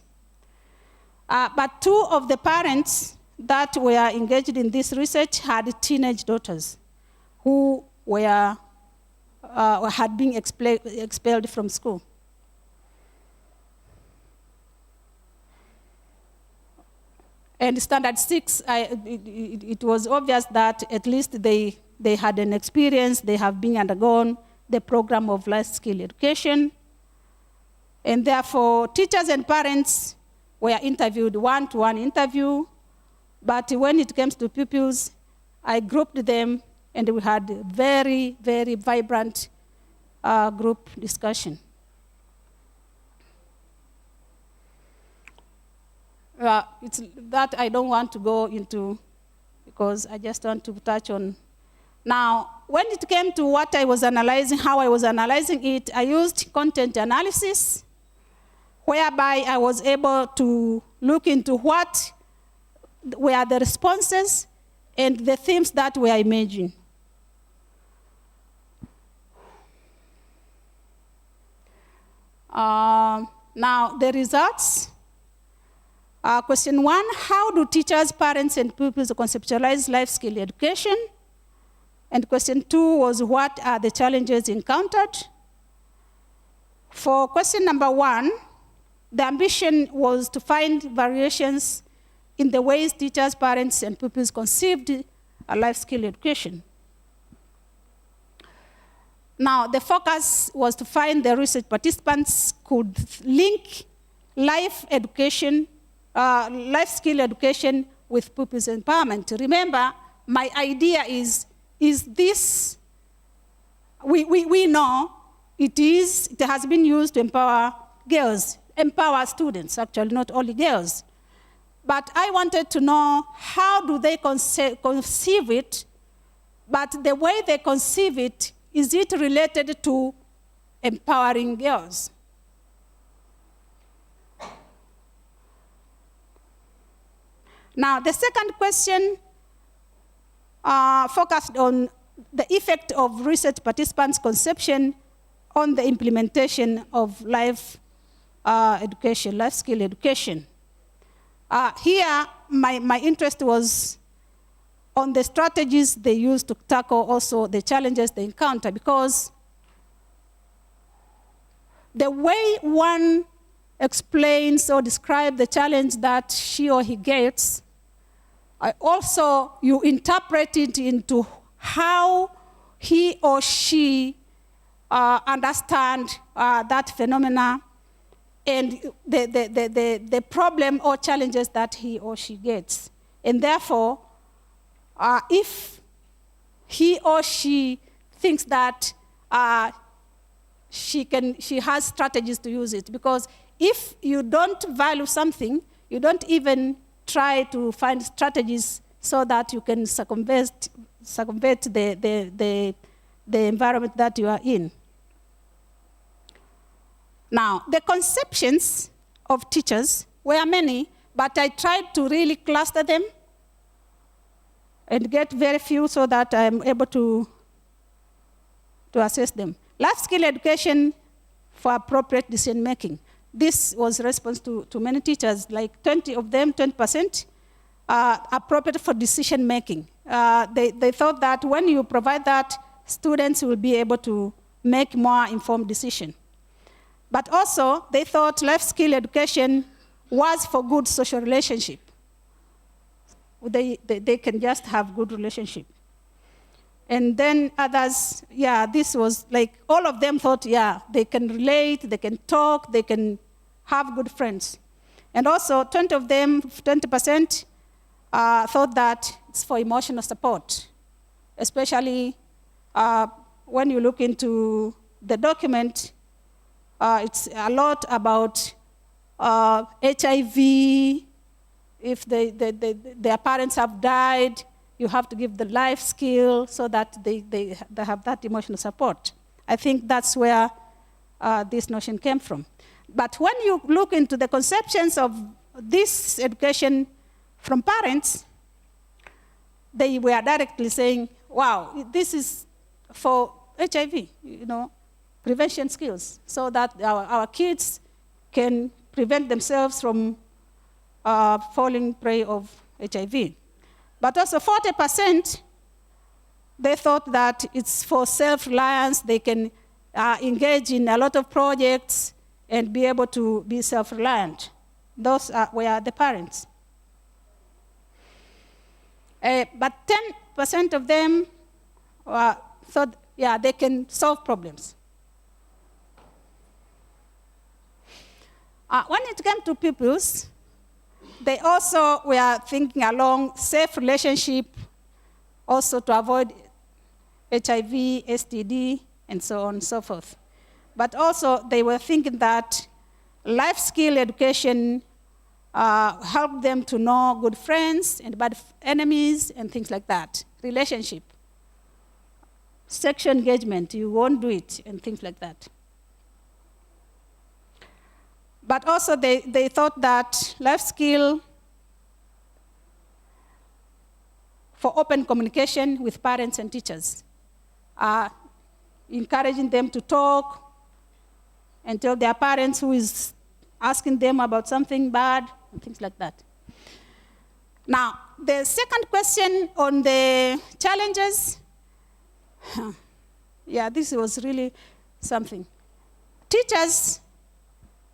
But 2 of the parents that were engaged in this research had teenage daughters who were, had been expelled from school. And standard 6, it was obvious that at least they had an experience, they have been undergone the program of life skill education. And therefore, teachers and parents were interviewed, one-to-one interview. But when it comes to pupils, I grouped them, and we had very, very vibrant group discussion. it's that I don't want to go into because I just want to touch on. Now, when it came to what I was analyzing, how I was analyzing it, I used content analysis, whereby I was able to look into what were the responses and the themes that were emerging. Now, the results. Question 1, how do teachers, parents, and pupils conceptualize life skill education? And question 2 was, what are the challenges encountered? For question number 1, the ambition was to find variations in the ways teachers, parents, and pupils conceived a life skill education. Now, the focus was to find the research participants could link life education, life skill education with pupils empowerment. Remember, my idea is this, we know it has been used to empower girls, empower students, actually, not only girls. But I wanted to know how do they conceive it, but the way they conceive it, is it related to empowering girls? Now, the second question focused on the effect of research participants' conception on the implementation of life education, life skill education. Here, my interest was on the strategies they use to tackle also the challenges they encounter, because the way one explains or describes the challenge that she or he gets, also you interpret it into how he or she understand that phenomena and the problem or challenges that he or she gets. And therefore, if he or she thinks that she has strategies to use it, because if you don't value something, you don't even try to find strategies so that you can circumvent the environment that you are in. Now, the conceptions of teachers were many, but I tried to really cluster them and get very few so that I'm able to assess them. Life skill education for appropriate decision making. This was response to many teachers, like 20 of them, 20%, appropriate for decision making. They thought that when you provide that, students will be able to make more informed decisions. But also, they thought life skill education was for good social relationship. They can just have good relationship. And then others, yeah, this was like, all of them thought, yeah, they can relate, they can talk, they can have good friends. And also 20 of them, 20%, thought that it's for emotional support, especially when you look into the document, it's a lot about HIV. If their parents have died, you have to give the life skill so that they have that emotional support. I think that's where this notion came from. But when you look into the conceptions of this education from parents, they were directly saying, wow, this is for HIV, prevention skills, so that our kids can prevent themselves from falling prey of HIV. But also 40%, they thought that it's for self-reliance. They can engage in a lot of projects and be able to be self-reliant. Those were the parents. But 10% of them thought, yeah, they can solve problems. When it came to pupils, they also were thinking along safe relationship, also to avoid HIV, STD, and so on and so forth. But also they were thinking that life skill education help them to know good friends and bad enemies and things like that. Relationship, sexual engagement, you won't do it, and things like that. But also they thought that life skill for open communication with parents and teachers, encouraging them to talk and tell their parents who is asking them about something bad, and things like that. Now, the second question on the challenges, yeah, this was really something. Teachers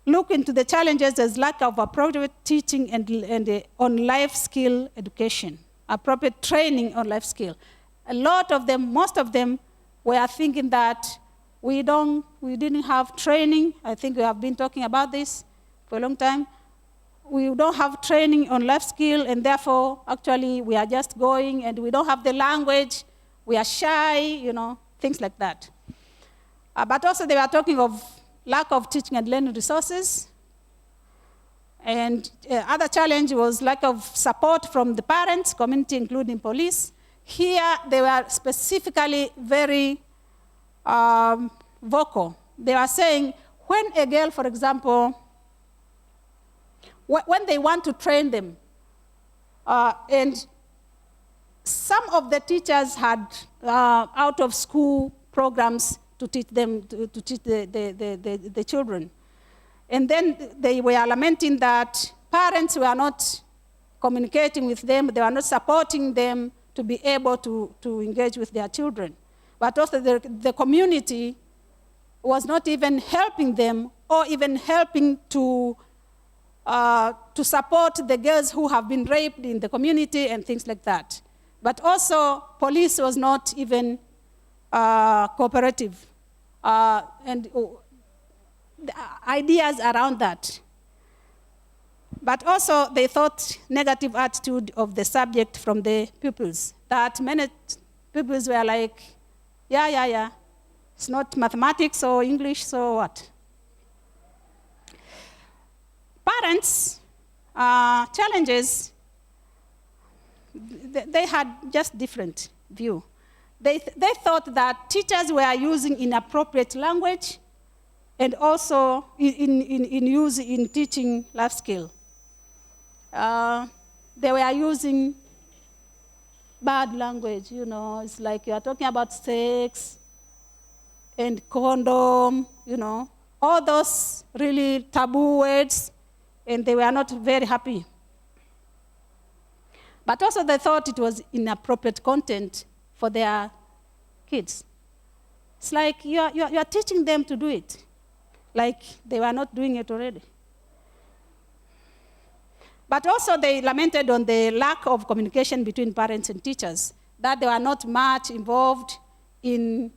look into the challenges as lack of appropriate teaching and on life skill education, appropriate training on life skill. A lot of them, most of them, were thinking that we didn't have training. I think we have been talking about this for a long time. We don't have training on life skill, and therefore, actually, we are just going, and we don't have the language. We are shy, you know, things like that. But also, they were talking of lack of teaching and learning resources. And other challenge was lack of support from the parents, community, including police. Here, they were specifically very vocal. They were saying, when a girl, for example, when they want to train them, and some of the teachers had out-of-school programs to teach them, to teach the children. And then they were lamenting that parents were not communicating with them, they were not supporting them to be able to engage with their children. But also the community was not even helping them or even helping to support the girls who have been raped in the community and things like that. But also, police was not even cooperative. And the ideas around that. But also, they thought negative attitude of the subject from the pupils, that many pupils were like, yeah, it's not mathematics or English, so what? Parents' challenges, they had just different view. They thought that teachers were using inappropriate language and also in teaching life skill. They were using bad language, you know, it's like you are talking about sex and condom, you know, all those really taboo words, and they were not very happy. But also they thought it was inappropriate content for their kids. It's like you are teaching them to do it, like they were not doing it already. But also they lamented on the lack of communication between parents and teachers, that they were not much involved in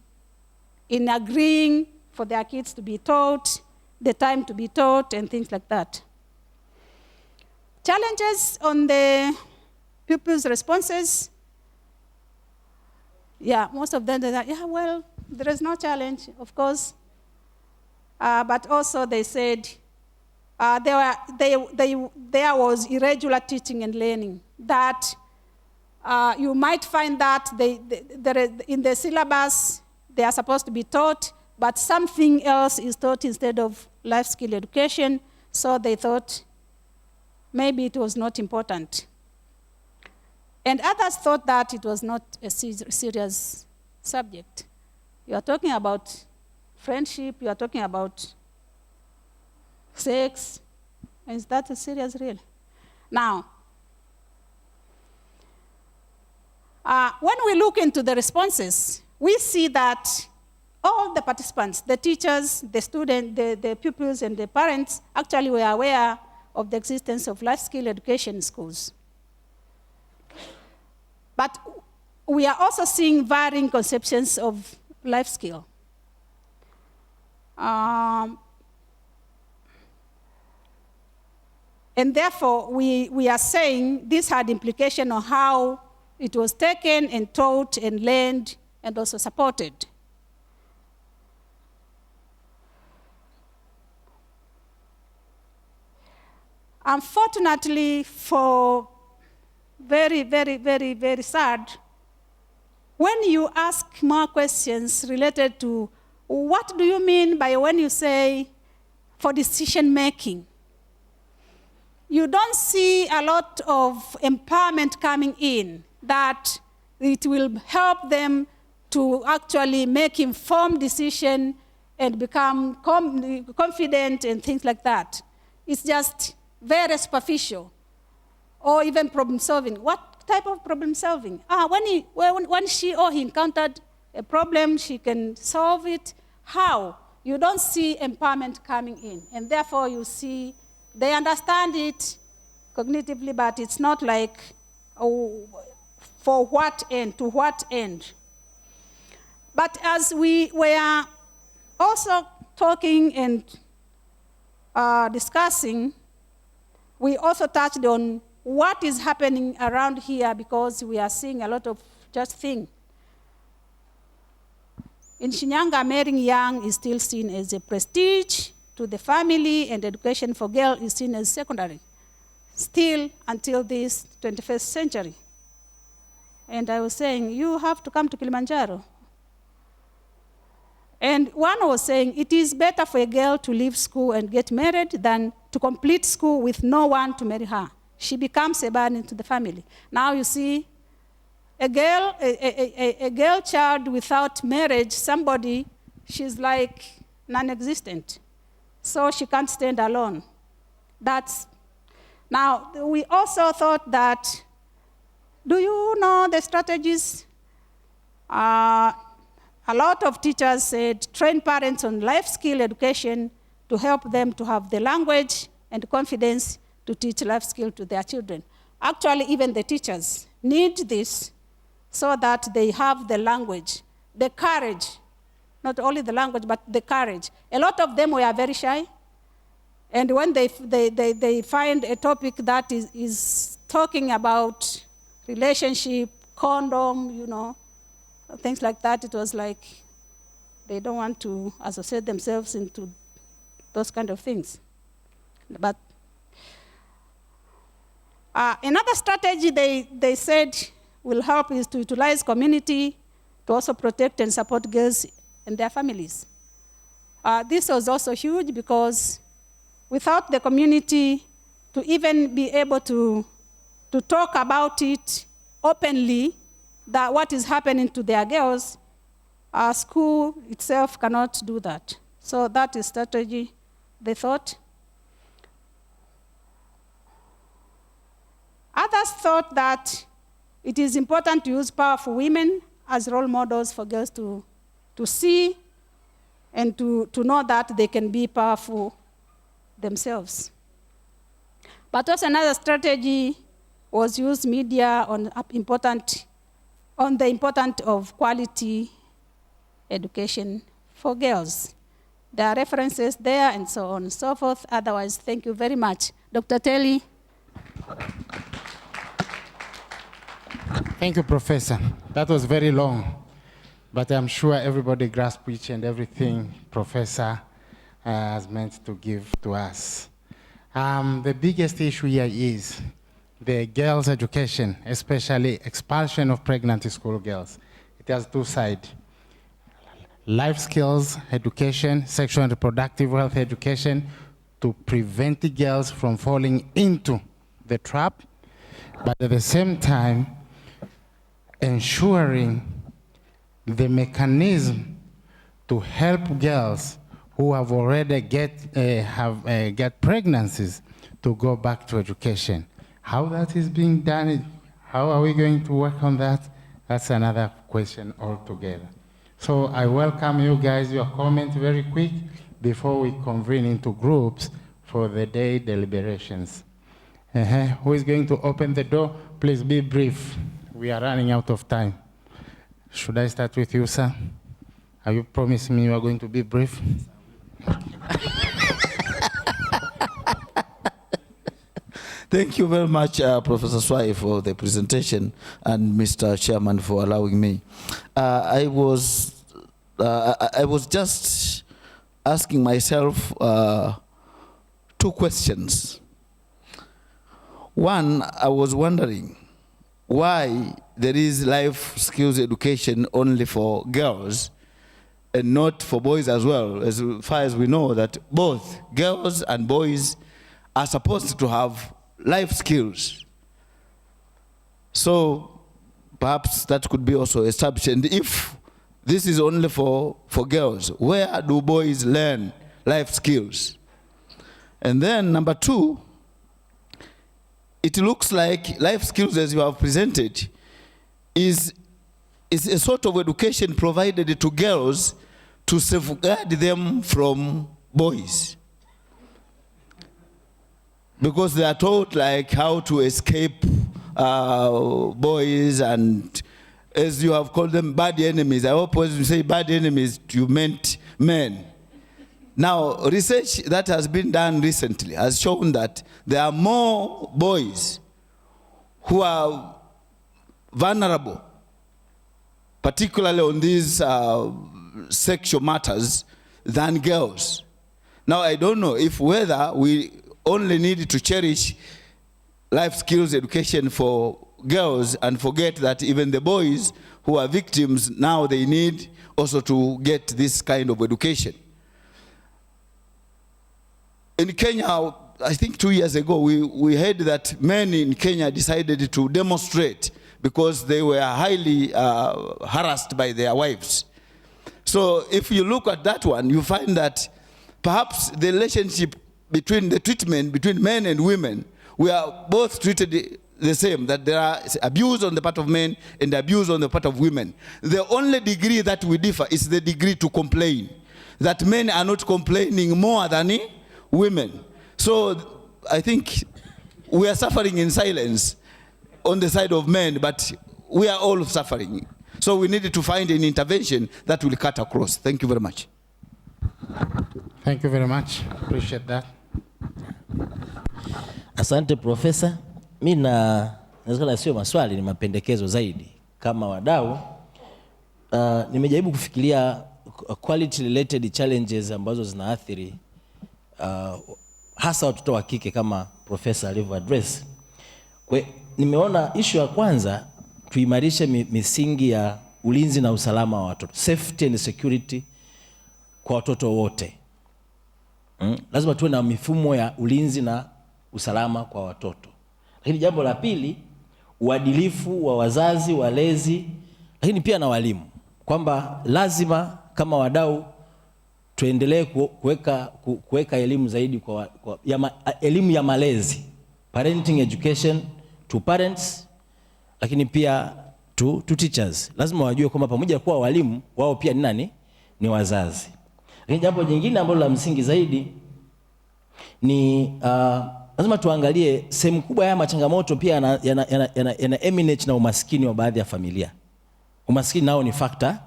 agreeing for their kids to be taught, the time to be taught, and things like that. Challenges on the pupils' responses. Yeah, most of them, they're like, yeah, well, there is no challenge, of course. But also they said there was irregular teaching and learning, that you might find that in the syllabus they are supposed to be taught, but something else is taught instead of life skill education, so they thought maybe it was not important. And others thought that it was not a serious subject. You are talking about friendship, you are talking about sex, is that a serious really? Now, when we look into the responses, we see that all the participants, the teachers, the students, the pupils, and the parents actually were aware of the existence of life skill education schools. But we are also seeing varying conceptions of life skill. And therefore, we are saying this had implication on how it was taken and taught and learned and also supported. Unfortunately, for very, very, very, very sad, when you ask more questions related to what do you mean by when you say for decision making, you don't see a lot of empowerment coming in that it will help them to actually make informed decision and become confident and things like that. It's just very superficial, or even problem solving. What type of problem solving? When she or he encountered a problem, she can solve it. How? You don't see empowerment coming in, and therefore you see they understand it cognitively, but it's not like, oh, for what end, to what end. But as we were also talking and discussing, we also touched on what is happening around here, because we are seeing a lot of just things. In Shinyanga, marrying young is still seen as a prestige to the family, and education for girls is seen as secondary, still until this 21st century. And I was saying, you have to come to Kilimanjaro. And one was saying, it is better for a girl to leave school and get married than to complete school with no one to marry her. She becomes a burden to the family. Now you see, a girl child without marriage, somebody, she's like non-existent. So she can't stand alone. Now, we also thought that, do you know the strategies? A lot of teachers said, train parents on life skill education to help them to have the language and confidence to teach life skill to their children. Actually, even the teachers need this so that they have the language, the courage, not only the language, but the courage. A lot of them were very shy. And when they find a topic that is talking about relationship, condom, you know, things like that, it was like they don't want to associate themselves into those kind of things. But another strategy they said will help is to utilize community to also protect and support girls and their families. This was also huge because without the community to even be able to talk about it openly, that what is happening to their girls, our school itself cannot do that. So that is strategy, they thought. Others thought that it is important to use powerful women as role models for girls to see and to know that they can be powerful themselves. But also another strategy was use media on the importance of quality education for girls. There are references there and so on and so forth. Otherwise, thank you very much. Dr. Telly. Thank you, Professor. That was very long, but I'm sure everybody grasped each and everything Professor has meant to give to us. The biggest issue here is the girls' education, especially expulsion of pregnant schoolgirls. It has two sides. Life skills education, sexual and reproductive health education to prevent the girls from falling into the trap, but at the same time, ensuring the mechanism to help girls who have already get pregnancies to go back to education. How that is being done, how are we going to work on that? That's another question altogether. So I welcome you guys, your comment very quick before we convene into groups for the day deliberations. Who is going to open the door? Please be brief. We are running out of time. Should I start with you, sir? Are you promising me you are going to be brief? Thank you very much, Professor Swai, for the presentation, and Mr. Chairman for allowing me. I was just asking myself two questions. One, I was wondering why there is life skills education only for girls and not for boys as well, as far as we know that both girls and boys are supposed to have life skills. So perhaps that could be also established. And if this is only for girls, where do boys learn life skills? And then number two, it looks like life skills as you have presented is a sort of education provided to girls to safeguard them from boys. Because they are taught like how to escape boys and, as you have called them, bad enemies. I hope when you say bad enemies, you meant men. Now, research that has been done recently has shown that there are more boys who are vulnerable, particularly on these sexual matters, than girls. Now, I don't know if whether we only need to cherish life skills education for girls and forget that even the boys who are victims, now they need also to get this kind of education. In Kenya, I think 2 years ago, we heard that men in Kenya decided to demonstrate because they were highly harassed by their wives. So if you look at that one, you find that perhaps the relationship between the treatment between men and women, we are both treated the same, that there are abuse on the part of men and abuse on the part of women. The only degree that we differ is the degree to complain, that men are not complaining more than women. So I think we are suffering in silence on the side of men, but we are all suffering. So we needed to find an intervention that will cut across. Thank you very much. Thank you very much. Appreciate that. Asante Profesa. Mimi naweza sio maswali, ni mapendekezo zaidi. Kama wadau, nimejaribu kufikiria quality related challenges ambazo zinaathiri hasa watoto wa kike kama Profesa alivyo address. Kwa nimeona issue ya kwanza, tuimarishe misingi ya ulinzi na usalama wa watoto, safety and security kwa watoto wote. Lazima tuwe na mifumo ya ulinzi na usalama kwa watoto. Lakini jambo la pili, uadilifu wa wazazi, walezi, lakini pia na walimu, kwamba lazima kama wadau tuendelee kuweka elimu zaidi elimu ya malezi, parenting education to parents, lakini pia to teachers. Lazima wajue kwamba pamoja kuwa walimu, wao pia ni nani? Ni wazazi. Lakini jambo jingine ambalo la msingi zaidi ni lazima tuangalie sehemu kubwa ya machangamoto pia yana emanate na umaskini wa baadhi ya familia. Umaskini nao ni factor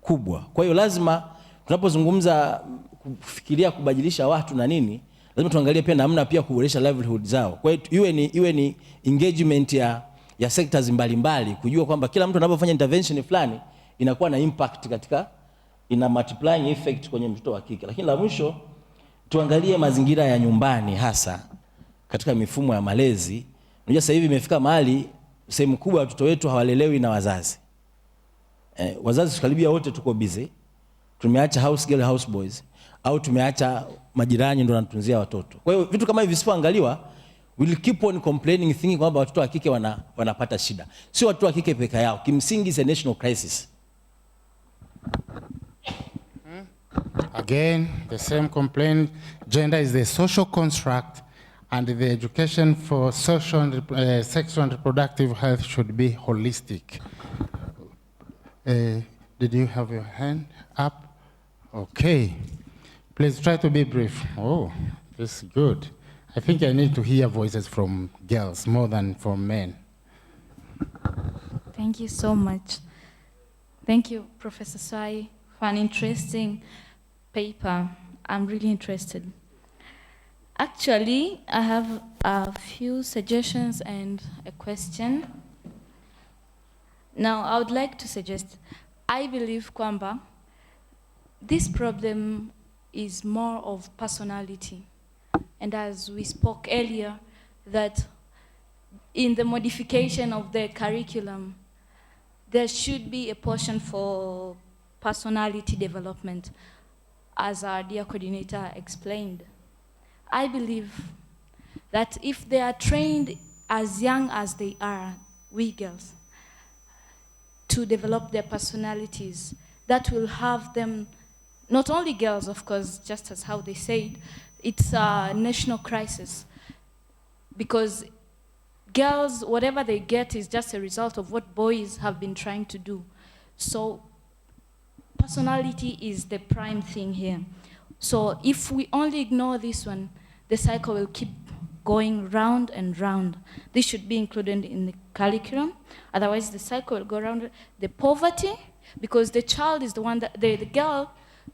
kubwa. Kwa hiyo lazima tunapozungumza kufikiria kubadilisha watu na nini, lazima tuangalie pia namna pia kuboresha livelihood zao. Kwa hiyo iwe ni engagement ya sectors mbalimbali, kujua kwamba kila mtu anapofanya intervention fulani inakuwa na impact ina multiplying effect kwenye mtoto wa kike. Lakini la mwisho, tuangalie mazingira ya nyumbani hasa katika mifumo ya malezi. Unajua sasa hivi imefika mahali sehemu kubwa ya watoto wetu hawalelewi na wazazi. Wazazi tukaribia wote tuko busy. Tumeacha house girl, house boys, au tumeacha majirani ndio wanatunzia watoto. Kwa hiyo vitu kama hivi visipoangaliwa, we'll keep on complaining, thinking kwamba watoto wa kike wanapata shida. Sio watoto wa kike peke yao. Kimsingi is a national crisis. Again, the same complaint. Gender is the social construct, and the education for social and sexual and reproductive health should be holistic. Did you have your hand up? Okay. Please try to be brief. Oh, this is good. I think I need to hear voices from girls more than from men. Thank you so much. Thank you, Professor Swai, for an interesting paper. I'm really interested. Actually, I have a few suggestions and a question. Now, I would like to suggest, I believe kwamba this problem is more of personality. And as we spoke earlier, that in the modification of the curriculum, there should be a portion for personality development, as our dear coordinator explained. I believe that if they are trained as young as they are, we girls, to develop their personalities, that will have them, not only girls, of course, just as how they said, it's a national crisis. Because girls, whatever they get is just a result of what boys have been trying to do. So personality is the prime thing here. So if we only ignore this one, the cycle will keep going round and round. This should be included in the curriculum. Otherwise, the cycle will go around. The poverty, because the child is the one that, the girl,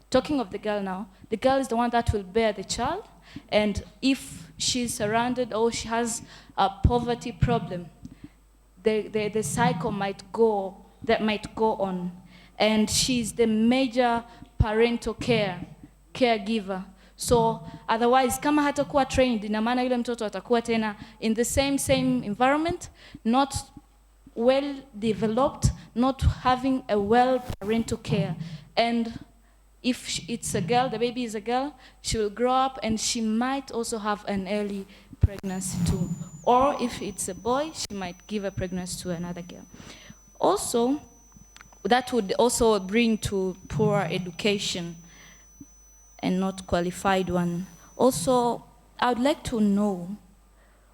talking of the girl now, the girl is the one that will bear the child. And if she's surrounded or she has a poverty problem, the cycle might go on. And she's the major parental caregiver. So otherwise, kama hatakuwa trained, ina maana yule mtoto atakuwa tena in the same environment, not well developed, not having a well parental care. And if it's a girl, the baby is a girl, she will grow up and she might also have an early pregnancy too. Or if it's a boy, she might give a pregnancy to another girl. Also, that would also bring to poor education and not qualified one. Also, I would like to know,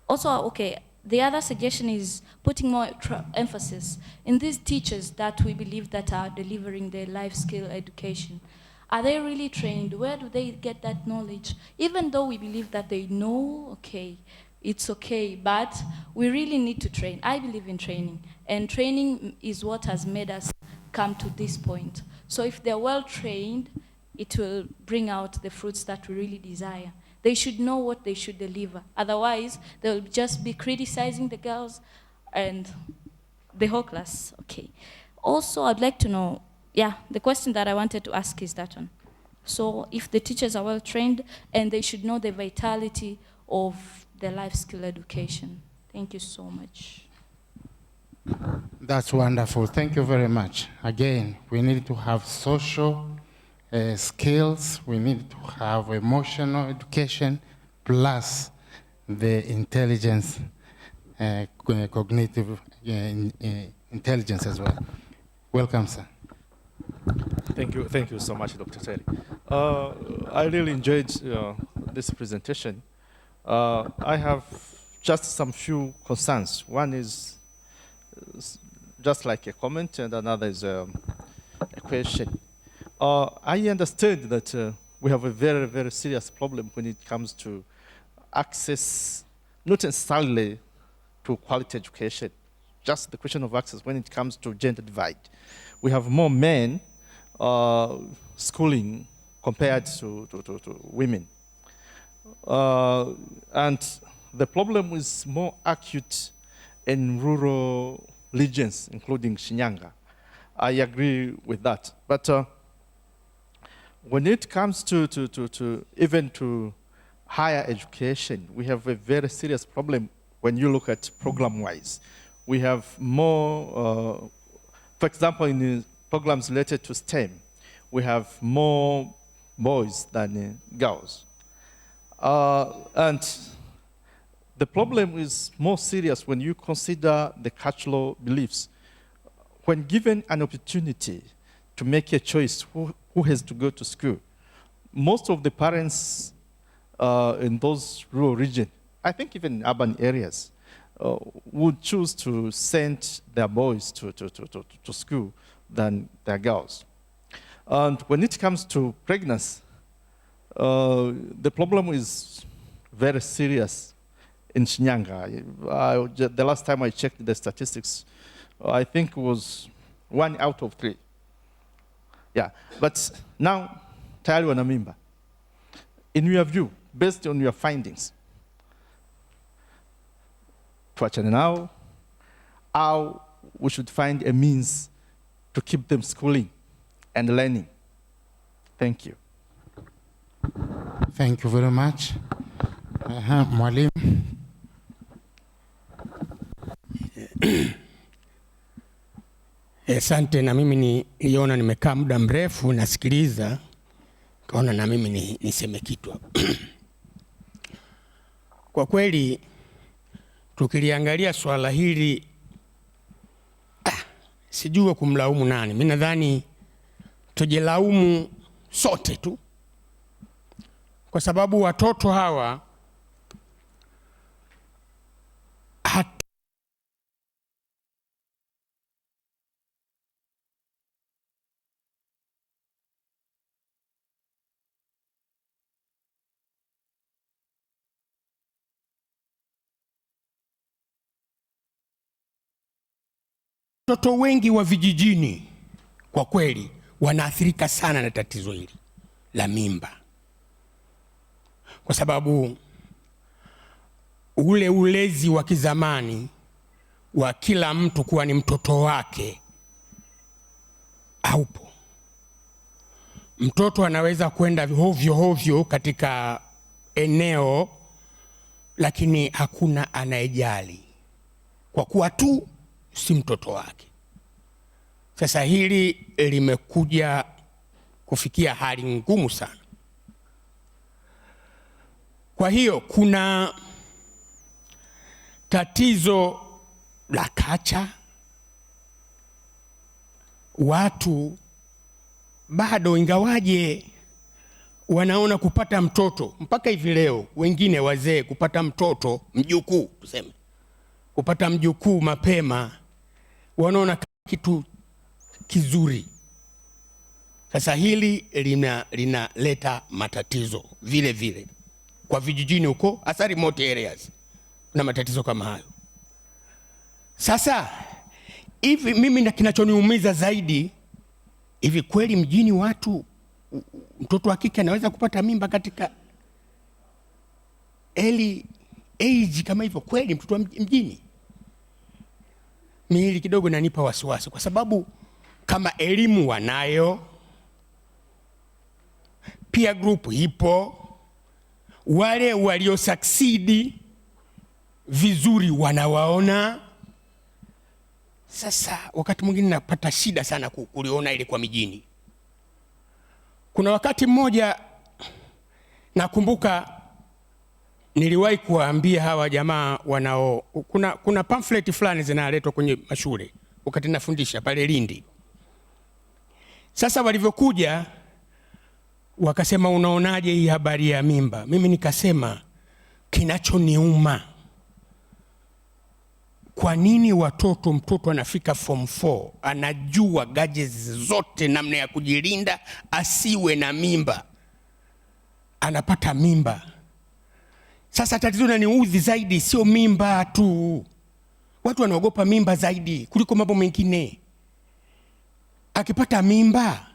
also, okay, the other suggestion is putting more emphasis in these teachers that we believe that are delivering the life skill education. Are they really trained? Where do they get that knowledge? Even though we believe that they know, okay, it's okay, but we really need to train. I believe in training, and training is what has made us come to this point. So if they're well trained, it will bring out the fruits that we really desire. They should know what they should deliver. Otherwise, they'll just be criticizing the girls and the whole class. Okay. Also, I'd like to know, yeah, the question that I wanted to ask is that one. So if the teachers are well trained, and they should know the vitality of the life skill education. Thank you so much. That's wonderful. Thank you very much. Again, we need to have social skills, we need to have emotional education, plus the intelligence, cognitive intelligence as well. Welcome, sir. Thank you so much, Dr. Terry. I really enjoyed this presentation. I have just some few concerns. One is just like a comment, and another is a question. I understand that we have a very, very serious problem when it comes to access, not necessarily to quality education, just the question of access when it comes to gender divide. We have more men schooling compared to women. And the problem is more acute in rural regions, including Shinyanga. I agree with that. But when it comes to even to higher education, we have a very serious problem when you look at program-wise. We have more, for example, in the programs related to STEM, we have more boys than girls. And the problem is more serious when you consider the cultural beliefs. When given an opportunity to make a choice who has to go to school, most of the parents in those rural regions, I think even urban areas, would choose to send their boys to school than their girls. And when it comes to pregnancy, the problem is very serious in Shinyanga. The last time I checked the statistics, I think it was 1 out of 3. Yeah, but now, tayari wana mimba. In your view, based on your findings, tuachane nao, how we should find a means to keep them schooling and learning. Thank you. Thank you very much. Mwalimu. Asante. Na mimi niliona nimekaa muda mrefu nasikiliza, kaona na mimi niseme kitu hapo. Kwa kweli tukiliangalia swala hili sijui kumlaumu nani. Mimi nadhani tujilaumu sote tu, kwa sababu watoto hawa watoto wengi wa vijijini kwa kweli wanaathirika sana na tatizo hili la mimba, kwa sababu ule ulezi wa kizamani wa kila mtu kuwa ni mtoto wake haupo. Mtoto anaweza kwenda hovyo hovyo katika eneo, lakini hakuna anayejali kwa kuwa tu si mtoto wake. Sasa hili limekuja kufikia hali ngumu sana. Kwa hiyo kuna tatizo la kacha. Watu bado, ingawaje wanaona kupata mtoto mpaka hivi leo, wengine wazee kupata mtoto mjukuu, tuseme kupata mjukuu mapema, wanaona kitu kizuri. Sasa hili linaleta matatizo vile vile kwa vijijini huko, hasa remote areas na matatizo kama hayo. Sasa hivi mimi kinachoniumiza zaidi, hivi kweli mjini watu, mtoto wa kike anaweza kupata mimba katika early age kama hivyo? Kweli mtoto wa mjini? Mimi kidogo nanipa wasiwasi, kwa sababu kama elimu wanayo, peer group ipo, wale walio succeed vizuri wanawaona. Sasa wakati mwingine napata shida sana kuliona ile kwa mijini. Kuna wakati mmoja nakumbuka niliwahi kuwaambia hawa jamaa wanao, kuna pamphlet fulani zinaletwa kwenye mashule wakati nafundisha pale Lindi. Sasa walivyokuja wakasema, unaonaje hii habari ya mimba? Mimi nikasema, kinachoniuma, kwa nini mtoto anafika form 4 anajua gadgets zote, namna ya kujilinda asiwe na mimba, anapata mimba. Sasa tatizo linaniudhi zaidi sio mimba tu. Watu wanaogopa mimba zaidi kuliko mambo mengine. Akipata mimba,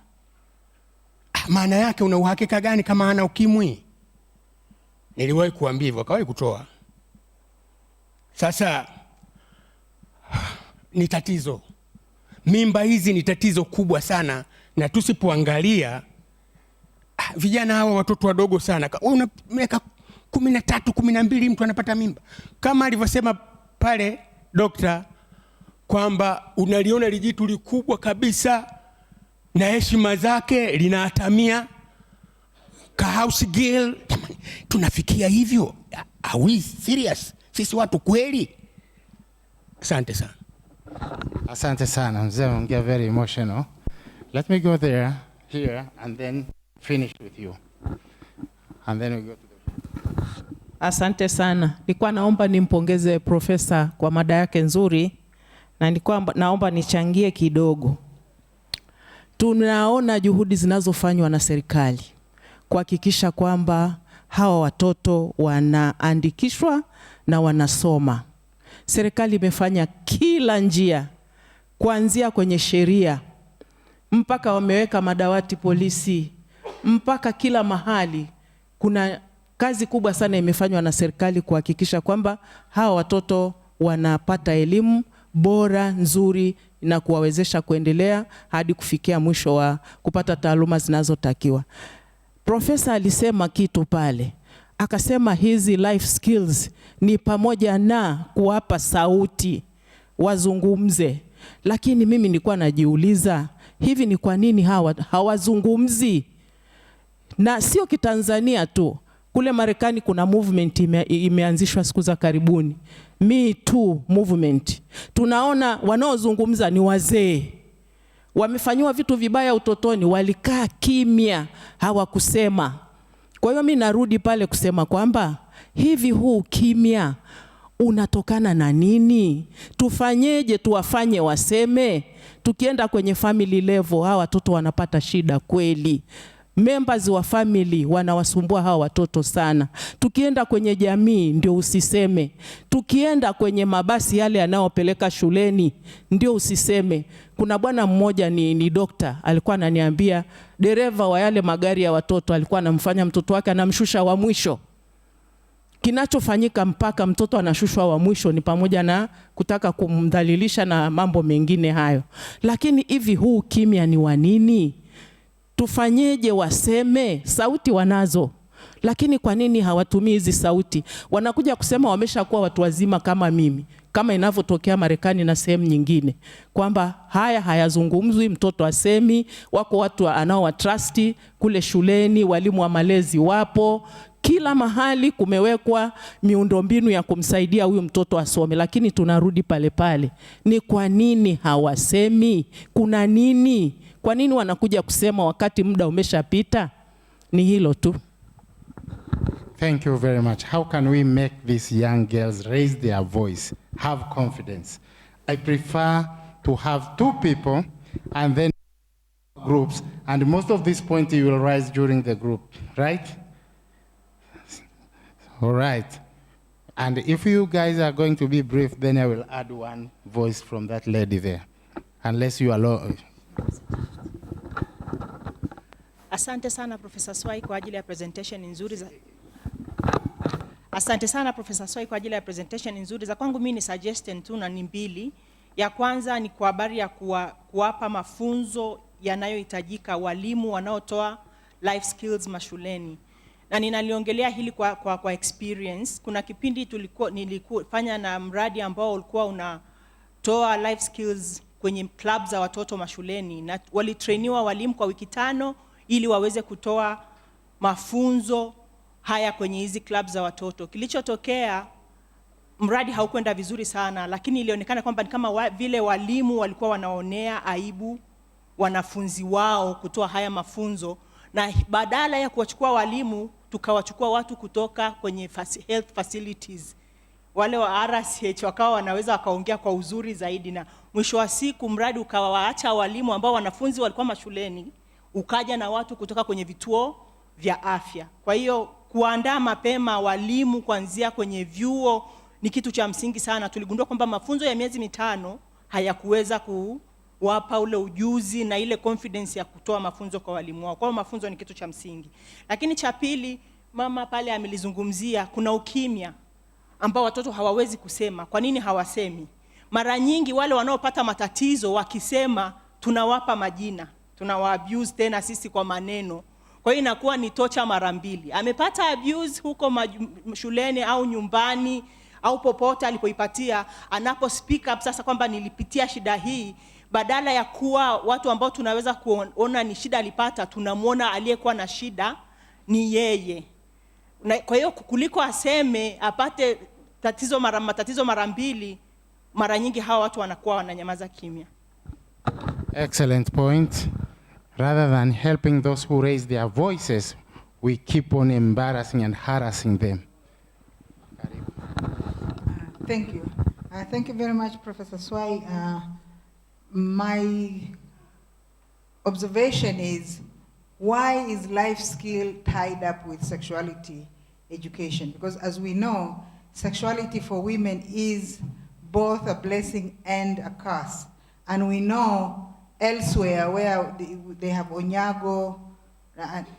maana yake una uhakika gani kama hana ukimwi? Niliwahi kuambia hivyo, akawahi kutoa. Sasa ni tatizo. Mimba hizi ni tatizo kubwa sana, na tusipoangalia vijana hawa, watoto wadogo sana, una miaka 13, 12 mtu anapata mimba. Kama alivyosema pale dokta kwamba unaliona lijitu likubwa kabisa na heshima zake linaatamia ka house girl. Tunafikia hivyo? Are we serious? Sisi watu kweli? Asante sana. Asante sana. Mzee ongea very emotional. Let me go here and then finish with you. And then we go to Asante sana. Nilikuwa naomba nimpongeze profesa kwa mada yake nzuri, na nilikuwa naomba nichangie kidogo. Tunaona juhudi zinazofanywa na serikali kuhakikisha kwamba hawa watoto wanaandikishwa na wanasoma. Serikali imefanya kila njia, kuanzia kwenye sheria mpaka wameweka madawati polisi, mpaka kila mahali. Kuna kazi kubwa sana imefanywa na serikali kuhakikisha kwamba hawa watoto wanapata elimu bora, nzuri, na kuwawezesha kuendelea hadi kufikia mwisho wa kupata taaluma zinazotakiwa. Profesa alisema kitu pale, akasema hizi life skills ni pamoja na kuwapa sauti wazungumze. Lakini mimi nilikuwa najiuliza, hivi ni kwa nini hawazungumzi? Na sio kitanzania tu. Kule Marekani kuna movement imeanzishwa siku za karibuni. Me Too movement. Tunaona wanaozungumza ni wazee. Wamefanywa vitu vibaya utotoni, walikaa kimya, hawakusema. Kwa hiyo mimi narudi pale kusema kwamba hivi huu kimya unatokana na nini? Tufanyeje tuwafanye waseme? Tukienda kwenye family level, hawa watoto wanapata shida kweli. Members wa family wanawasumbua hawa watoto sana. Tukienda kwenye jamii ndio usiseme. Tukienda kwenye mabasi yale yanayopeleka shuleni ndio usiseme. Kuna bwana mmoja ni dokta, alikuwa ananiambia dereva wa yale magari ya watoto alikuwa anamfanya mtoto wake anamshusha wa mwisho. Kinachofanyika mpaka mtoto anashushwa wa mwisho ni pamoja na kutaka kumdhalilisha na mambo mengine hayo. Lakini hivi huu kimya ni wa nini? Tufanyeje waseme? Sauti wanazo, lakini kwa nini hawatumii hizi sauti? Wanakuja kusema wameshakuwa watu wazima kama mimi, kama inavyotokea Marekani na sehemu nyingine, kwamba haya hayazungumzwi, mtoto asemi. Wako watu anaowatrust kule shuleni, walimu wa malezi wapo, kila mahali kumewekwa miundombinu ya kumsaidia huyu mtoto asome. Lakini tunarudi pale pale, ni kwa nini hawasemi? Kuna nini? Kwa nini wanakuja kusema wakati muda umeshapita? Ni hilo tu. Thank you very much. How can we make these young girls raise their voice, have confidence? I prefer to have two people and then groups, and most of these points you will raise during the group, right? All right. And if you guys are going to be brief, then I will add one voice from that lady there, unless you allow. Asante sana Professor Swai kwa ajili ya presentation nzuri. Asante sana Professor Swai kwa ajili ya presentation nzuri. Za kwangu mimi ni suggestion tu na ni mbili. Ya kwanza ni kwa habari ya kuwapa mafunzo yanayohitajika walimu wanaotoa life skills mashuleni. Na ninaliongelea hili kwa experience. Kuna kipindi nilifanya na mradi ambao ulikuwa unatoa life skills kwenye club za watoto mashuleni, na walitrainiwa walimu kwa wiki 5 ili waweze kutoa mafunzo haya kwenye hizi club za watoto. Kilichotokea, mradi haukwenda vizuri sana, lakini ilionekana kwamba ni kama vile walimu walikuwa wanaonea aibu wanafunzi wao kutoa haya mafunzo, na badala ya kuwachukua walimu tukawachukua watu kutoka kwenye health facilities. Wale wa RCH wakawa wanaweza wakaongea kwa uzuri zaidi, na mwisho wa siku mradi ukawaacha walimu ambao wanafunzi walikuwa mashuleni, ukaja na watu kutoka kwenye vituo vya afya. Kwa hiyo kuandaa mapema walimu kuanzia kwenye vyuo ni kitu cha msingi sana. Tuligundua kwamba mafunzo ya miezi 5 hayakuweza kuwapa ule ujuzi na ile confidence ya kutoa mafunzo kwa walimu wao. Kwa hiyo mafunzo ni kitu cha msingi. Lakini cha pili, mama pale amelizungumzia, kuna ukimya ambao watoto hawawezi kusema. Kwa nini hawasemi? Mara nyingi wale wanaopata matatizo wakisema, tunawapa majina, tunawaabuse tena sisi kwa maneno. Kwa hiyo inakuwa ni tocha mara mbili. Amepata abuse huko shuleni au nyumbani au popote alipoipatia, anapo speak up sasa kwamba nilipitia shida hii, badala ya kuwa watu ambao tunaweza kuona ni shida alipata, tunamuona aliyekuwa na shida ni yeye. Kwa hiyo kuliko aseme apate matatizo mara mbili, mara nyingi hawa watu wanakuwa wananyamaza kimya. Excellent point. Rather than helping those who raise their voices, we keep on embarrassing and harassing them. Thank you. Thank you very much, Professor Swai. My observation is, why is life skill tied up with sexuality education? Because as we know, sexuality for women is both a blessing and a curse. And we know elsewhere where they have Onyago,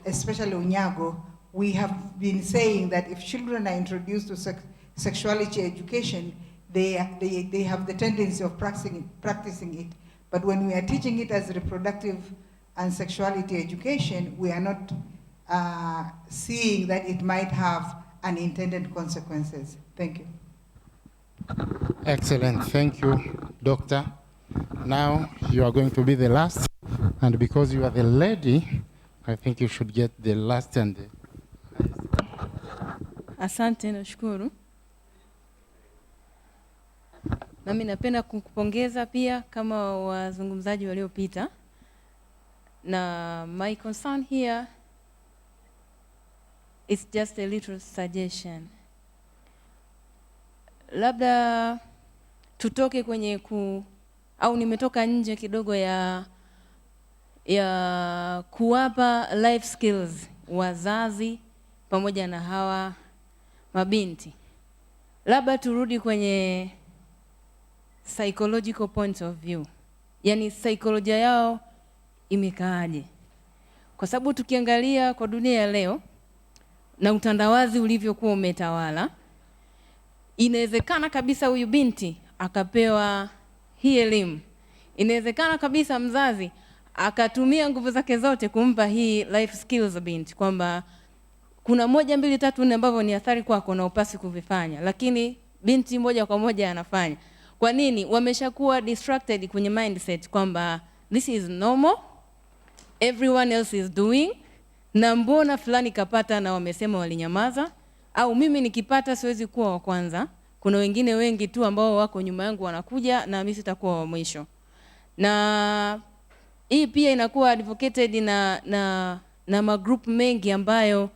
especially Onyago, we have been saying that if children are introduced to sexuality education, they have the tendency of practicing it. But when we are teaching it as reproductive and sexuality education, we are not seeing that it might have unintended consequences. Thank you. Excellent, thank you. Doctor. Now you are going to be the last, and because you are the lady, I think you should get the last and the... Asante, nashukuru. Nami napenda kukupongeza pia kama wazungumzaji waliopita. Na my concern here is just a little suggestion. Labda tutoke kwenye au nimetoka nje kidogo ya kuwapa life skills wazazi pamoja na hawa mabinti. Labda turudi kwenye psychological point of view. Yani saikolojia yao imekaaje? Kwa sababu tukiangalia kwa dunia ya leo na utandawazi ulivyokuwa umetawala, inawezekana kabisa huyu binti akapewa hii elimu. Inawezekana kabisa mzazi akatumia nguvu zake zote kumpa hii life skills binti, kwamba kuna 1, 2, 3, 4 ambavyo ni athari kwako na upasi kuvifanya, lakini binti moja kwa moja anafanya. Kwa nini? Wameshakuwa distracted kwenye mindset kwamba this is normal, everyone else is doing, na mbona fulani kapata na wamesema walinyamaza, au mimi nikipata siwezi kuwa wa kwanza, kuna wengine wengi tu ambao wako nyuma yangu wanakuja na mimi sitakuwa wa mwisho. Na hii pia inakuwa advocated na magroup mengi ambayo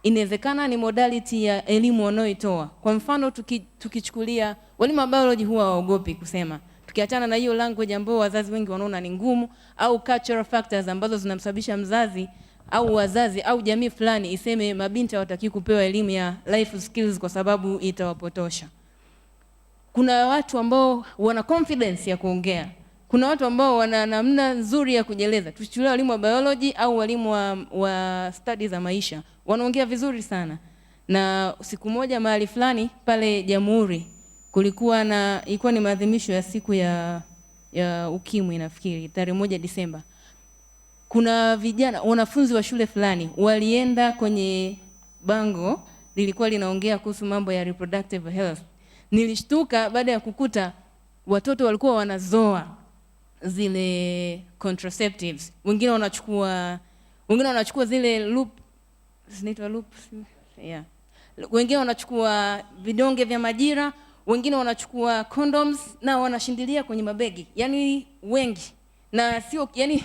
inawezekana ni modality ya elimu wanayoitoa. Kwa mfano tukichukulia walimu wa biology huwa waogopi kusema. Tukiachana na hiyo language ambayo wazazi wengi wanaona ni ngumu, au cultural factors ambazo zinamsababisha mzazi au wazazi au jamii fulani iseme mabinti hawataki kupewa elimu ya life skills kwa sababu itawapotosha. Kuna watu ambao wana confidence ya kuongea. Kuna watu ambao wana namna nzuri ya kujieleza. Tuchukulie walimu wa biology au walimu wa studies za maisha. Wanaongea vizuri sana. Na siku moja mahali fulani pale Jamhuri ilikuwa ni maadhimisho ya siku ya ukimwi nafikiri, tarehe 1 Disemba. Kuna vijana wanafunzi wa shule fulani walienda kwenye bango lilikuwa linaongea kuhusu mambo ya reproductive health. Nilishtuka baada ya kukuta watoto walikuwa wanazoa zile contraceptives. Wengine wanachukua zile loop, zinaitwa loop, yeah. Wengine wanachukua vidonge vya majira, wengine wanachukua condoms na wanashindilia kwenye mabegi. Yani wengi. Na sio yani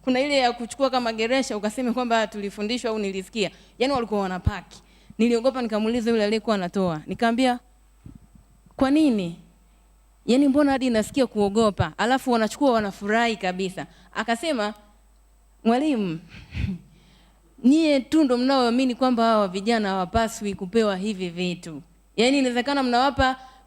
kuna ile ya kuchukua kama geresha ukaseme kwamba tulifundishwa au nilisikia. Yani walikuwa wanapaki. Niliogopa nikamuuliza yule aliyekuwa anatoa. Nikamwambia kwa nini? Yani mbona hadi nasikia kuogopa? Alafu wanachukua wanafurahi kabisa. Akasema mwalimu nyie tu ndo mnaoamini kwamba hawa vijana hawapaswi kupewa hivi vitu. Yani inawezekana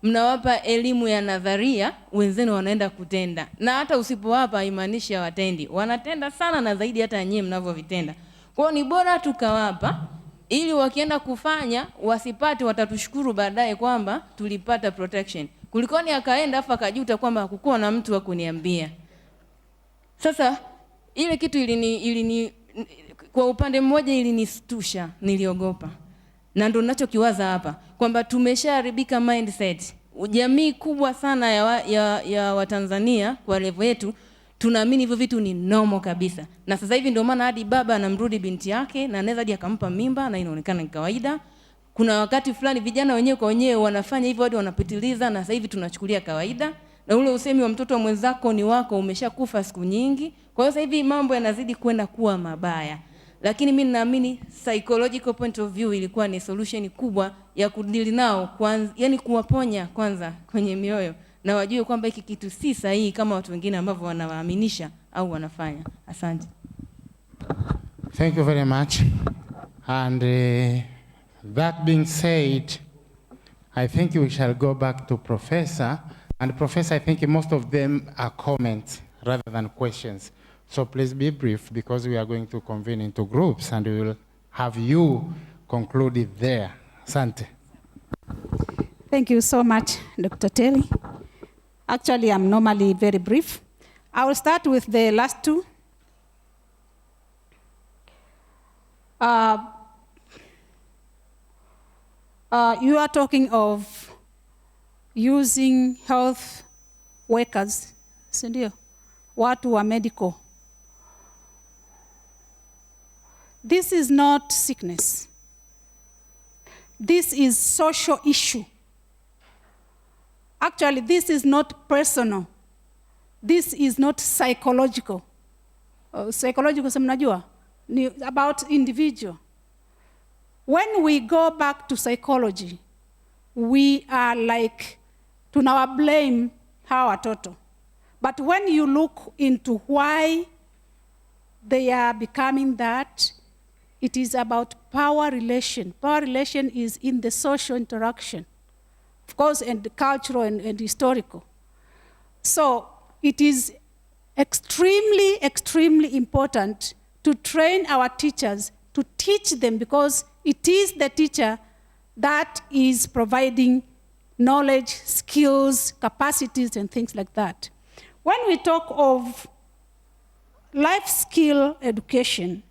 mnawapa elimu ya nadharia, wenzenu wanaenda kutenda. Na hata usipowapa haimaanishi hawatendi. Wanatenda sana na zaidi hata nyie mnavyovitenda. Kwa hiyo ni bora tukawapa ili wakienda kufanya wasipate, watatushukuru baadaye kwamba tulipata protection. Kulikoni akaenda afa akajuta kwamba hakukuwa na mtu wa kuniambia. Sasa ile kitu ilini kwa upande mmoja ilinistusha, niliogopa. Na ndo ninachokiwaza hapa kwamba tumeshaharibika mindset. Jamii kubwa sana ya Watanzania kwa level yetu tunaamini hivyo vitu ni normal kabisa. Na sasa hivi ndio maana hadi baba anamrudi binti yake na anaweza hadi akampa mimba na inaonekana ni kawaida. Kuna wakati fulani vijana wenyewe kwa wenyewe wanafanya hivyo hadi wanapitiliza na sasa hivi tunachukulia kawaida. Na ule usemi wa mtoto mwenzako ni wako umeshakufa siku nyingi. Kwa hiyo sasa hivi mambo yanazidi kwenda kuwa mabaya. Lakini mimi naamini psychological point of view ilikuwa ni solution kubwa ya kudili nao kwanza, yani kuwaponya kwanza kwenye mioyo na wajue kwamba hiki kitu si sahihi kama watu wengine ambao wanawaaminisha au wanafanya. Asante. Thank you very much. And that being said, I think we shall go back to Professor. And Professor, I think most of them are comments rather than questions. So please be brief because we are going to convene into groups and we will have you conclude it there. Asante. Thank you so much, Dr. Telly. Actually, I'm normally very brief. I will start with the last two. You are talking of using health workers, si ndio? Watu wa medical. This is not sickness. This is social issue. Actually, this is not personal. This is not psychological. Psychological, si mnajua? Ni about individual. When we go back to psychology, we are like, tunawa blame hawa watoto. But when you look into why they are becoming that, it is about power relation. Power relation is in the social interaction, of course, and cultural and historical. So it is extremely, extremely important to train our teachers, to teach them, because it is the teacher that is providing knowledge, skills, capacities, and things like that. When we talk of life skill education,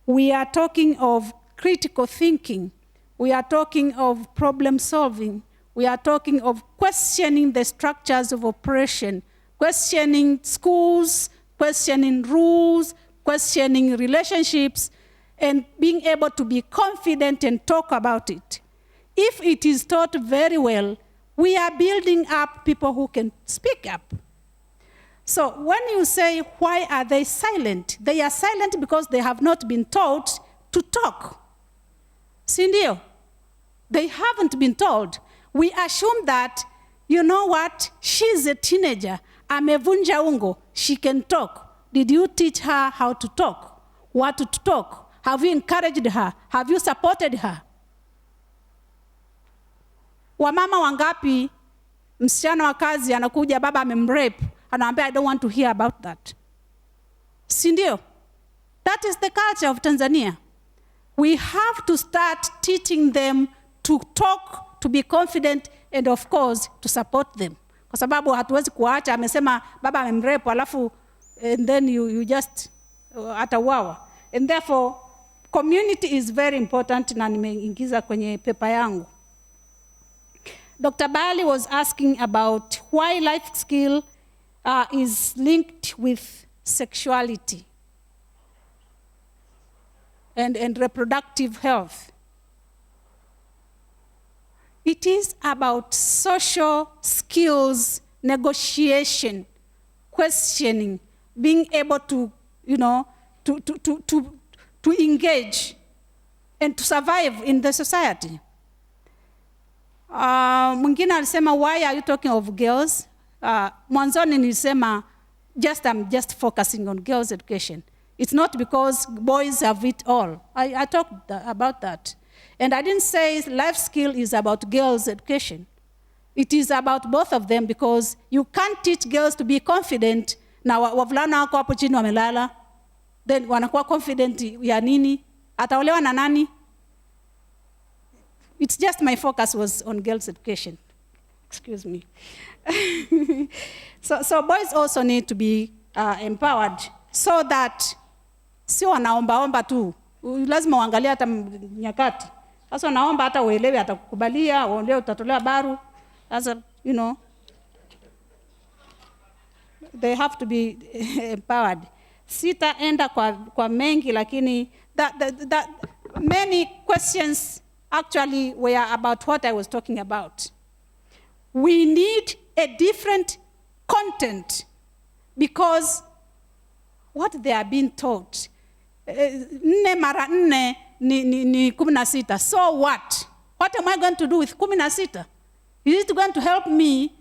we are talking of critical thinking. We are talking of problem solving. We are talking of questioning the structures of oppression, questioning schools, questioning rules, questioning relationships, and being able to be confident and talk about it. If it is taught very well, we are building up people who can speak up. So when you say, why are they silent? They are silent because they have not been taught to talk. Sindio? They haven't been told. We assume that, you know what, she's a teenager, amevunja ungo, she can talk. Did you teach her how to talk? What to talk? Have you encouraged her? Have you supported her? Wamama wangapi, msichana wa kazi anakuja, baba amemrape, anaambia, I don't want to hear about that. Sindio? That is the culture of Tanzania. We have to start teaching them to talk, to be confident, and of course, to support them. Kwa sababu hatuwezi kuacha, amesema baba amemrape, alafu, and then you just atauawa. And therefore, community is very important, na nimeingiza kwenye pepa yangu. Dr. Bali was asking about why life skill is linked with sexuality and reproductive health. It is about social skills, negotiation, questioning, being able to, you know, to engage and to survive in the society. Mwingine alisema, why are you talking of girls? Mwanzoni nilisema, I'm just focusing on girls' education. It's not because boys have it all. I talked about that. And I didn't say life skill is about girls' education. It is about both of them, because you can't teach girls to be confident na wavulana wako hapo chini wamelala, then wanakuwa confident ya nini? Ataolewa na nani? It's just my focus was on girls' education. Excuse me. So boys also need to be empowered, so that sio wanaomba tu. Lazima uangalie hata nyakati. Sasa wanaomba hata uelewe, atakukubalia, uondoe, utatolewa baru. Sasa, you know, they have to be empowered. Sitaenda kwa mengi, lakini that many questions actually were about what I was talking about. We need a different content, because what they are being taught, 4 mara 4 ni 16. So what? What am I going to do with 16? Is it going to help me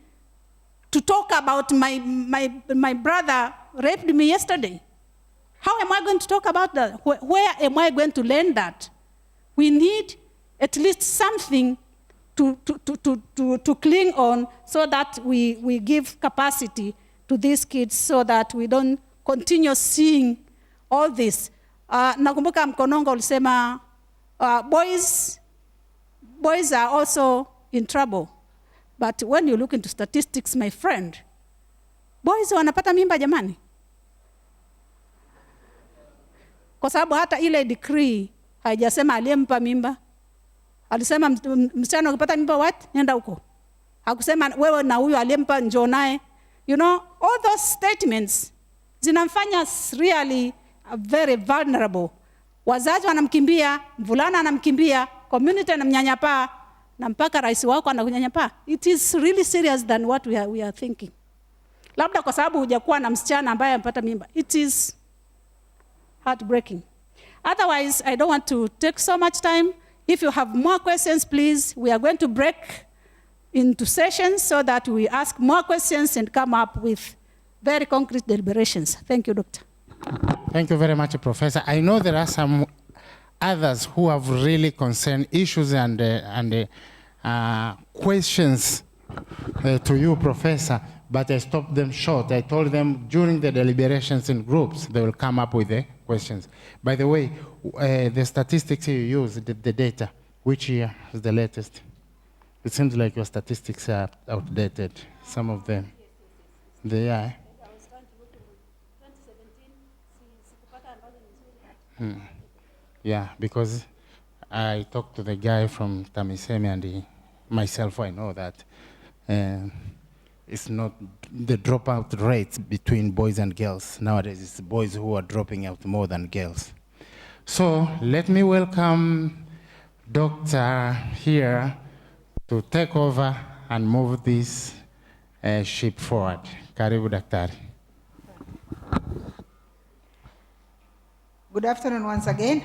to talk about my brother raped me yesterday? How am I going to talk about that? Where am I going to learn that? We need at least something to cling on, so that we give capacity to these kids, so that we don't continue seeing all this. Nakumbuka Mkonongo ulisema, boys are also in trouble. But when you look into statistics, my friend, boys wanapata mimba jamani. Kwa sababu hata ile decree haijasema aliyempa mimba. Alisema msichana ukipata mimba what? Nenda huko. Hakusema wewe na huyo aliyempa njoo naye. You know, all those statements zinamfanya really very vulnerable. Wazazi wanamkimbia, mvulana anamkimbia, community anamnyanyapaa, na mpaka rais wako anakunyanyapaa. It is really serious than what we are thinking. Labda kwa sababu hujakuwa na msichana ambaye ampata mimba. It is heartbreaking. Otherwise, I don't want to take so much time. If you have more questions, please, we are going to break into sessions so that we ask more questions and come up with very concrete deliberations. Thank you, Doctor. Thank you very much, Professor. I know there are some others who have really concerned issues and questions to you, Professor, but I stopped them short. I told them during the deliberations in groups, they will come up with the questions. By the way, the statistics you use, the data, which year is the latest? It seems like your statistics are outdated, some of them. They are. Yeah, because I talked to the guy from TAMISEMI and myself, I know that it's not the dropout rates between boys and girls. Nowadays, it's boys who are dropping out more than girls. So let me welcome Dr. here to take over and move this ship forward. Karibu Daktari. Good afternoon once again.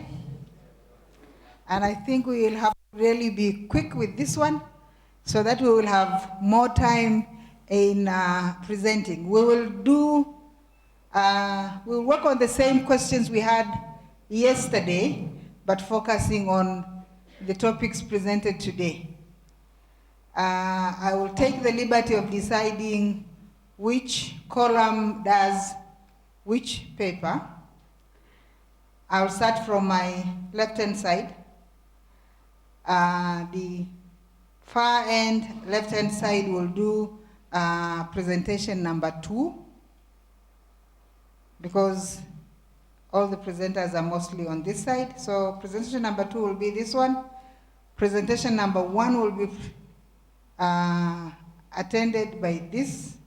And I think we will have to really be quick with this one so that we will have more time in presenting. We will we'll work on the same questions we had yesterday, but focusing on the topics presented today. I will take the liberty of deciding which column does which paper. I'll start from my left-hand side. The far end, left-hand side will do presentation number 2, because all the presenters are mostly on this side. So presentation number 2 will be this one. Presentation number 1 will be attended by this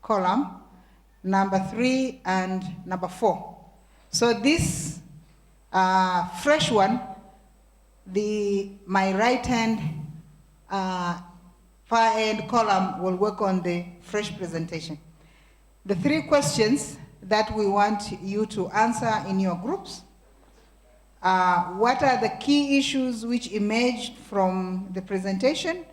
column, number 3 and number 4. So this fresh one, my right hand far end column will work on the fresh presentation. The 3 questions that we want you to answer in your groups. What are the key issues which emerged from the presentation?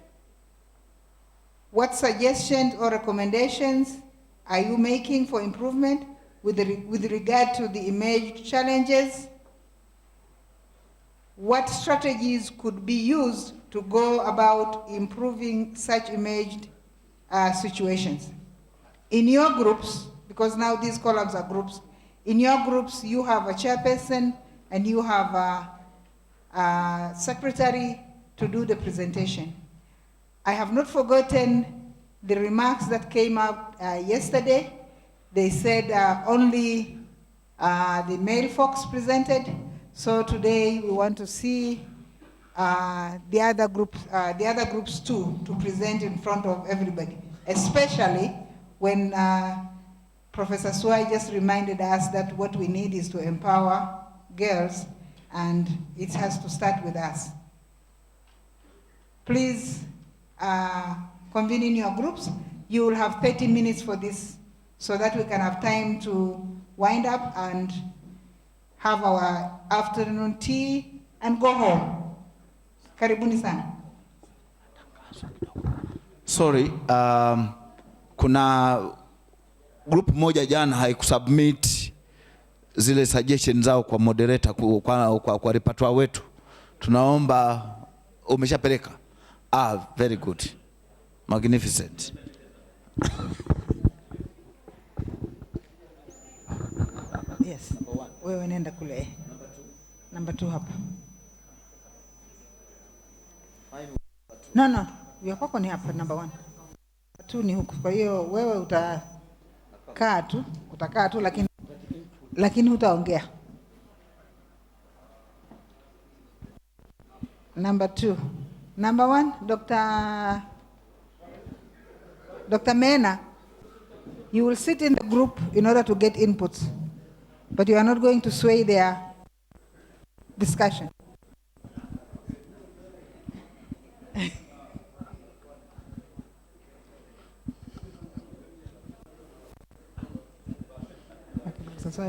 What suggestions or recommendations are you making for improvement with regard to the emerged challenges? What strategies could be used to go about improving such emerged situations? In your groups, because now these columns are groups, in your groups you have a chairperson and you have a secretary to do the presentation. I have not forgotten the remarks that came up yesterday. They said only the male folks presented. So today we want to see the other groups too, to present in front of everybody, especially when Professor Swai just reminded us that what we need is to empower girls, and it has to start with us. Please convene in your groups. You will have 30 minutes for this so that we can have time to wind up and have our afternoon tea and go home. Karibuni sana. Sorry, kuna group moja jana haikusubmit zile suggestions zao kwa moderator, kwa repertoire wetu. Tunaomba, umeshapeleka? Very good. Magnificent. Yes. Wewe nenda kule. Number 2 hapa. No. Ya kwako ni hapa number 1. 2 ni huku. Kwa hiyo wewe utakaa tu lakini hutaongea. Number 2. Number 1, Dr. Mena. You will sit in the group in order to get inputs, but you are not going to sway their discussion. Sasa